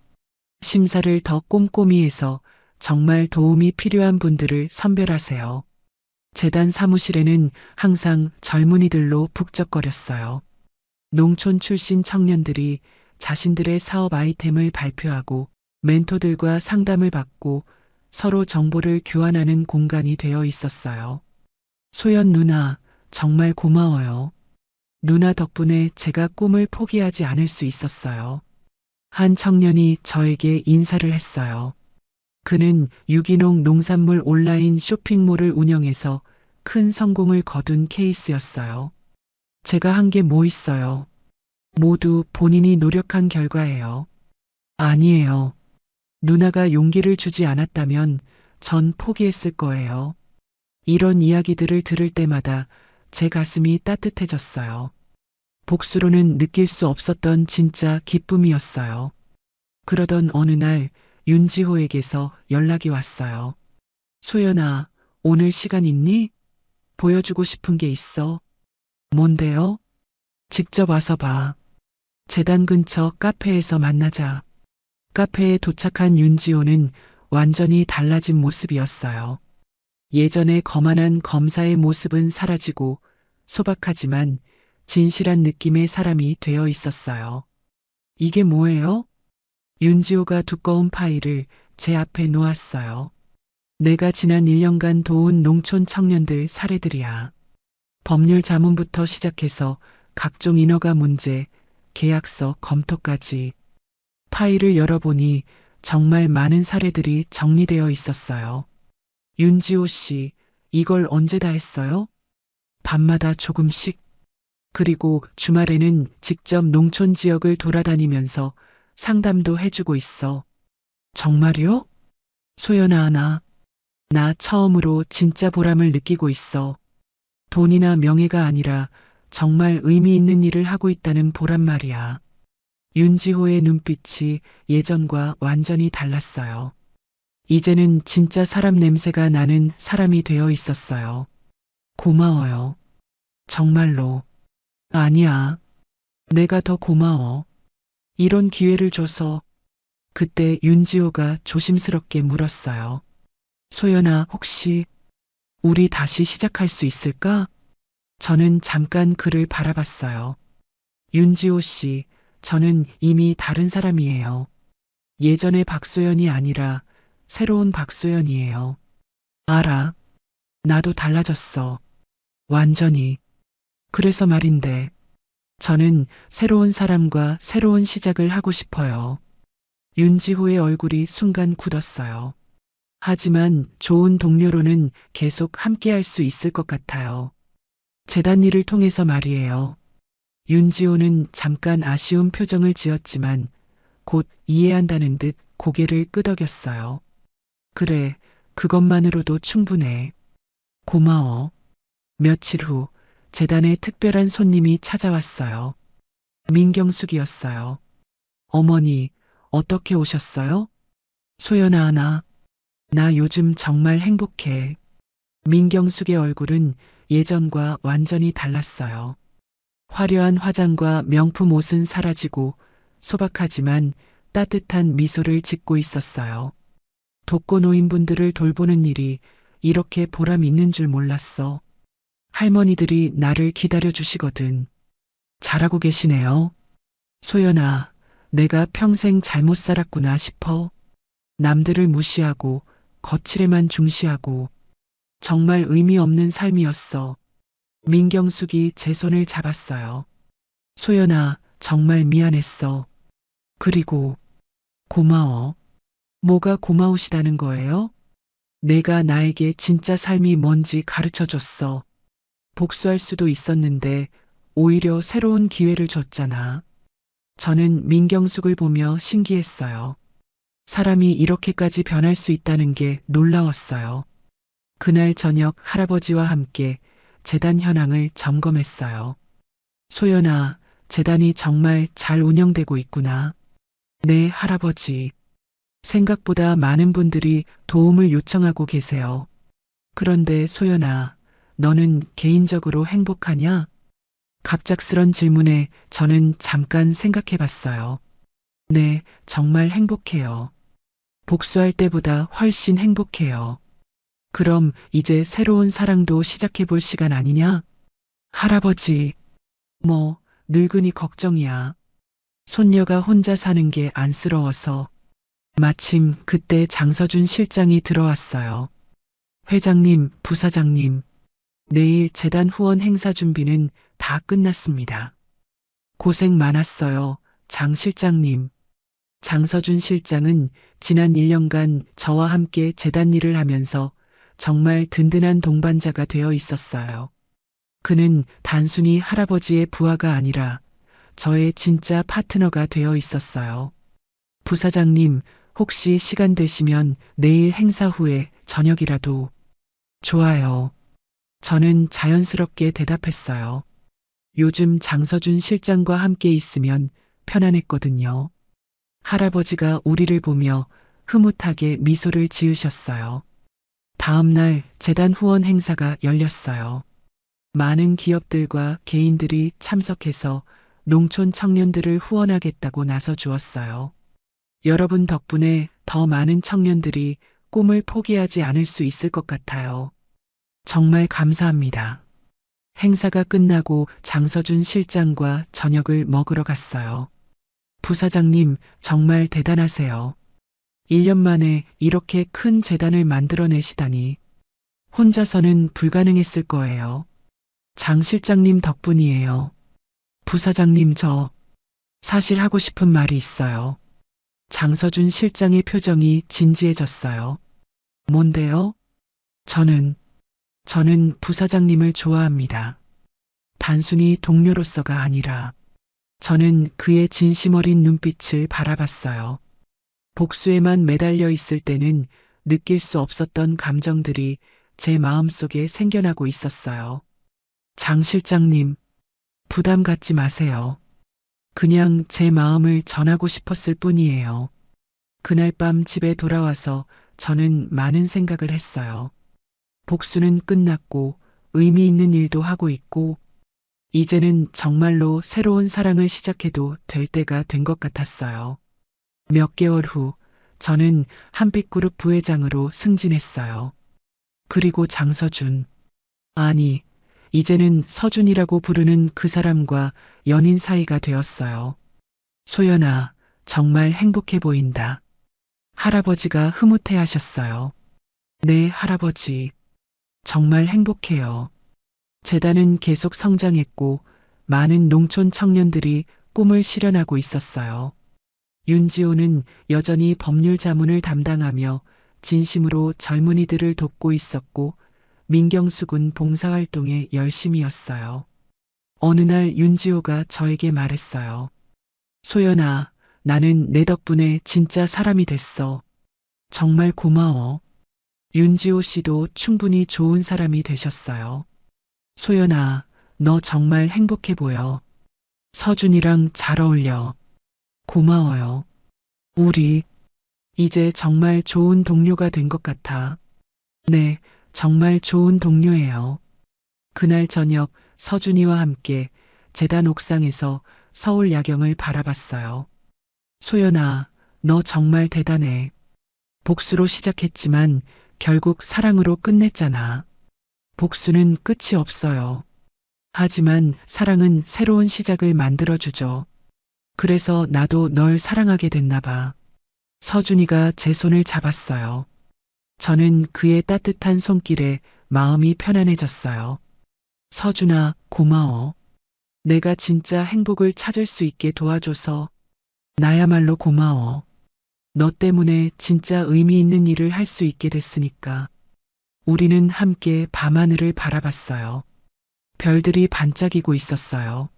심사를 더 꼼꼼히 해서 정말 도움이 필요한 분들을 선별하세요. 재단 사무실에는 항상 젊은이들로 북적거렸어요. 농촌 출신 청년들이 자신들의 사업 아이템을 발표하고 멘토들과 상담을 받고 서로 정보를 교환하는 공간이 되어 있었어요. 소연 누나, 정말 고마워요. 누나 덕분에 제가 꿈을 포기하지 않을 수 있었어요. 한 청년이 저에게 인사를 했어요. 그는 유기농 농산물 온라인 쇼핑몰을 운영해서 큰 성공을 거둔 케이스였어요. 제가 한 게 뭐 있어요? 모두 본인이 노력한 결과예요. 아니에요. 누나가 용기를 주지 않았다면 전 포기했을 거예요. 이런 이야기들을 들을 때마다 제 가슴이 따뜻해졌어요. 복수로는 느낄 수 없었던 진짜 기쁨이었어요. 그러던 어느 날 윤지호에게서 연락이 왔어요. 소연아, 오늘 시간 있니? 보여주고 싶은 게 있어. 뭔데요? 직접 와서 봐. 재단 근처 카페에서 만나자. 카페에 도착한 윤지호는 완전히 달라진 모습이었어요. 예전에 거만한 검사의 모습은 사라지고 소박하지만 진실한 느낌의 사람이 되어 있었어요. 이게 뭐예요? 윤지호가 두꺼운 파일을 제 앞에 놓았어요. 내가 지난 1년간 도운 농촌 청년들 사례들이야. 법률 자문부터 시작해서 각종 인허가 문제, 계약서 검토까지. 파일을 열어보니 정말 많은 사례들이 정리되어 있었어요. 윤지호 씨, 이걸 언제 다 했어요? 밤마다 조금씩. 그리고 주말에는 직접 농촌 지역을 돌아다니면서 상담도 해주고 있어. 정말요? 소연아, 나 처음으로 진짜 보람을 느끼고 있어. 돈이나 명예가 아니라 정말 의미 있는 일을 하고 있다는 보람 말이야. 윤지호의 눈빛이 예전과 완전히 달랐어요. 이제는 진짜 사람 냄새가 나는 사람이 되어 있었어요. 고마워요. 정말로. 아니야. 내가 더 고마워. 이런 기회를 줘서. 그때 윤지호가 조심스럽게 물었어요. 소연아, 혹시 우리 다시 시작할 수 있을까? 저는 잠깐 그를 바라봤어요. 윤지호 씨, 저는 이미 다른 사람이에요. 예전의 박소연이 아니라 새로운 박소연이에요. 알아. 나도 달라졌어. 완전히. 그래서 말인데, 저는 새로운 사람과 새로운 시작을 하고 싶어요. 윤지호의 얼굴이 순간 굳었어요. 하지만 좋은 동료로는 계속 함께 할 수 있을 것 같아요. 재단 일을 통해서 말이에요. 윤지호는 잠깐 아쉬운 표정을 지었지만 곧 이해한다는 듯 고개를 끄덕였어요. 그래, 그것만으로도 충분해. 고마워. 며칠 후 재단에 특별한 손님이 찾아왔어요. 민경숙이었어요. 어머니, 어떻게 오셨어요? 소연아, 나 요즘 정말 행복해. 민경숙의 얼굴은 예전과 완전히 달랐어요. 화려한 화장과 명품 옷은 사라지고 소박하지만 따뜻한 미소를 짓고 있었어요. 독거노인분들을 돌보는 일이 이렇게 보람 있는 줄 몰랐어. 할머니들이 나를 기다려 주시거든. 잘하고 계시네요. 소연아, 내가 평생 잘못 살았구나 싶어. 남들을 무시하고 거칠에만 중시하고 정말 의미 없는 삶이었어. 민경숙이 제 손을 잡았어요. 소연아, 정말 미안했어. 그리고 고마워. 뭐가 고마우시다는 거예요? 내가 나에게 진짜 삶이 뭔지 가르쳐 줬어. 복수할 수도 있었는데 오히려 새로운 기회를 줬잖아. 저는 민경숙을 보며 신기했어요. 사람이 이렇게까지 변할 수 있다는 게 놀라웠어요. 그날 저녁 할아버지와 함께 재단 현황을 점검했어요. 소연아, 재단이 정말 잘 운영되고 있구나. 네, 할아버지. 생각보다 많은 분들이 도움을 요청하고 계세요. 그런데 소연아, 너는 개인적으로 행복하냐? 갑작스런 질문에 저는 잠깐 생각해 봤어요. 네, 정말 행복해요. 복수할 때보다 훨씬 행복해요. 그럼 이제 새로운 사랑도 시작해 볼 시간 아니냐? 할아버지, 뭐, 늙으니 걱정이야. 손녀가 혼자 사는 게 안쓰러워서. 마침 그때 장서준 실장이 들어왔어요. 회장님, 부사장님, 내일 재단 후원 행사 준비는 다 끝났습니다. 고생 많았어요, 장 실장님. 장서준 실장은 지난 1년간 저와 함께 재단 일을 하면서 정말 든든한 동반자가 되어 있었어요. 그는 단순히 할아버지의 부하가 아니라 저의 진짜 파트너가 되어 있었어요. 부사장님, 혹시 시간 되시면 내일 행사 후에 저녁이라도. 좋아요. 저는 자연스럽게 대답했어요. 요즘 장서준 실장과 함께 있으면 편안했거든요. 할아버지가 우리를 보며 흐뭇하게 미소를 지으셨어요. 다음 날 재단 후원 행사가 열렸어요. 많은 기업들과 개인들이 참석해서 농촌 청년들을 후원하겠다고 나서 주었어요. 여러분 덕분에 더 많은 청년들이 꿈을 포기하지 않을 수 있을 것 같아요. 정말 감사합니다. 행사가 끝나고 장서준 실장과 저녁을 먹으러 갔어요. 부사장님, 정말 대단하세요. 1년 만에 이렇게 큰 재단을 만들어내시다니. 혼자서는 불가능했을 거예요. 장 실장님 덕분이에요. 부사장님, 저 사실 하고 싶은 말이 있어요. 장서준 실장의 표정이 진지해졌어요. 뭔데요? 저는 부사장님을 좋아합니다. 단순히 동료로서가 아니라 저는 그의 진심 어린 눈빛을 바라봤어요. 복수에만 매달려 있을 때는 느낄 수 없었던 감정들이 제 마음속에 생겨나고 있었어요. 장 실장님, 부담 갖지 마세요. 그냥 제 마음을 전하고 싶었을 뿐이에요. 그날 밤 집에 돌아와서 저는 많은 생각을 했어요. 복수는 끝났고 의미 있는 일도 하고 있고 이제는 정말로 새로운 사랑을 시작해도 될 때가 된 것 같았어요. 몇 개월 후 저는 한빛그룹 부회장으로 승진했어요. 그리고 장서준, 아니, 이제는 서준이라고 부르는 그 사람과 연인 사이가 되었어요. 소연아, 정말 행복해 보인다. 할아버지가 흐뭇해 하셨어요. 네, 할아버지. 정말 행복해요. 재단은 계속 성장했고 많은 농촌 청년들이 꿈을 실현하고 있었어요. 윤지호는 여전히 법률 자문을 담당하며 진심으로 젊은이들을 돕고 있었고 민경숙은 봉사활동에 열심이었어요. 어느 날 윤지호가 저에게 말했어요. 소연아, 나는 내 덕분에 진짜 사람이 됐어. 정말 고마워. 윤지호 씨도 충분히 좋은 사람이 되셨어요. 소연아, 너 정말 행복해 보여. 서준이랑 잘 어울려. 고마워요. 우리 이제 정말 좋은 동료가 된 것 같아. 네, 정말 좋은 동료예요. 그날 저녁 서준이와 함께 재단 옥상에서 서울 야경을 바라봤어요. 소연아, 너 정말 대단해. 복수로 시작했지만 결국 사랑으로 끝냈잖아. 복수는 끝이 없어요. 하지만 사랑은 새로운 시작을 만들어주죠. 그래서 나도 널 사랑하게 됐나 봐. 서준이가 제 손을 잡았어요. 저는 그의 따뜻한 손길에 마음이 편안해졌어요. 서준아, 고마워. 내가 진짜 행복을 찾을 수 있게 도와줘서 나야말로 고마워. 너 때문에 진짜 의미 있는 일을 할 수 있게 됐으니까. 우리는 함께 밤하늘을 바라봤어요. 별들이 반짝이고 있었어요.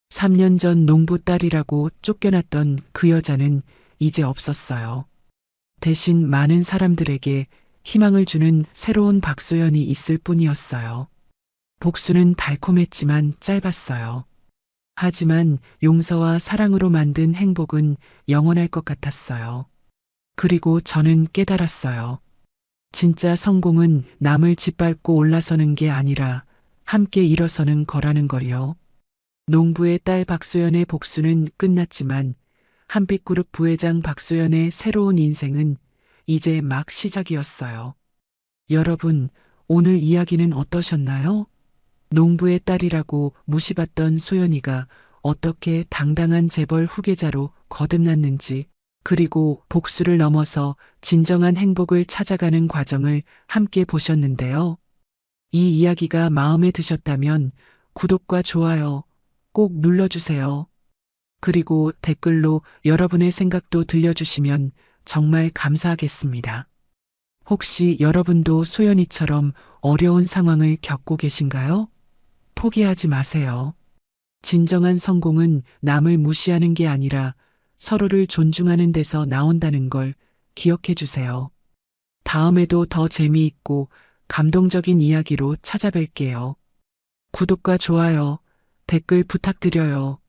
3년 전 농부 딸이라고 쫓겨났던 그 여자는 이제 없었어요. 대신 많은 사람들에게 희망을 주는 새로운 박소연이 있을 뿐이었어요. 복수는 달콤했지만 짧았어요. 하지만 용서와 사랑으로 만든 행복은 영원할 것 같았어요. 그리고 저는 깨달았어요. 진짜 성공은 남을 짓밟고 올라서는 게 아니라 함께 일어서는 거라는 걸요. 농부의 딸 박소연의 복수는 끝났지만 한빛그룹 부회장 박소연의 새로운 인생은 이제 막 시작이었어요. 여러분, 오늘 이야기는 어떠셨나요? 농부의 딸이라고 무시받던 소연이가 어떻게 당당한 재벌 후계자로 거듭났는지, 그리고 복수를 넘어서 진정한 행복을 찾아가는 과정을 함께 보셨는데요. 이 이야기가 마음에 드셨다면 구독과 좋아요 꼭 눌러주세요. 그리고 댓글로 여러분의 생각도 들려주시면 정말 감사하겠습니다. 혹시 여러분도 소연이처럼 어려운 상황을 겪고 계신가요? 포기하지 마세요. 진정한 성공은 남을 무시하는 게 아니라 서로를 존중하는 데서 나온다는 걸 기억해 주세요. 다음에도 더 재미있고 감동적인 이야기로 찾아뵐게요. 구독과 좋아요, 댓글 부탁드려요.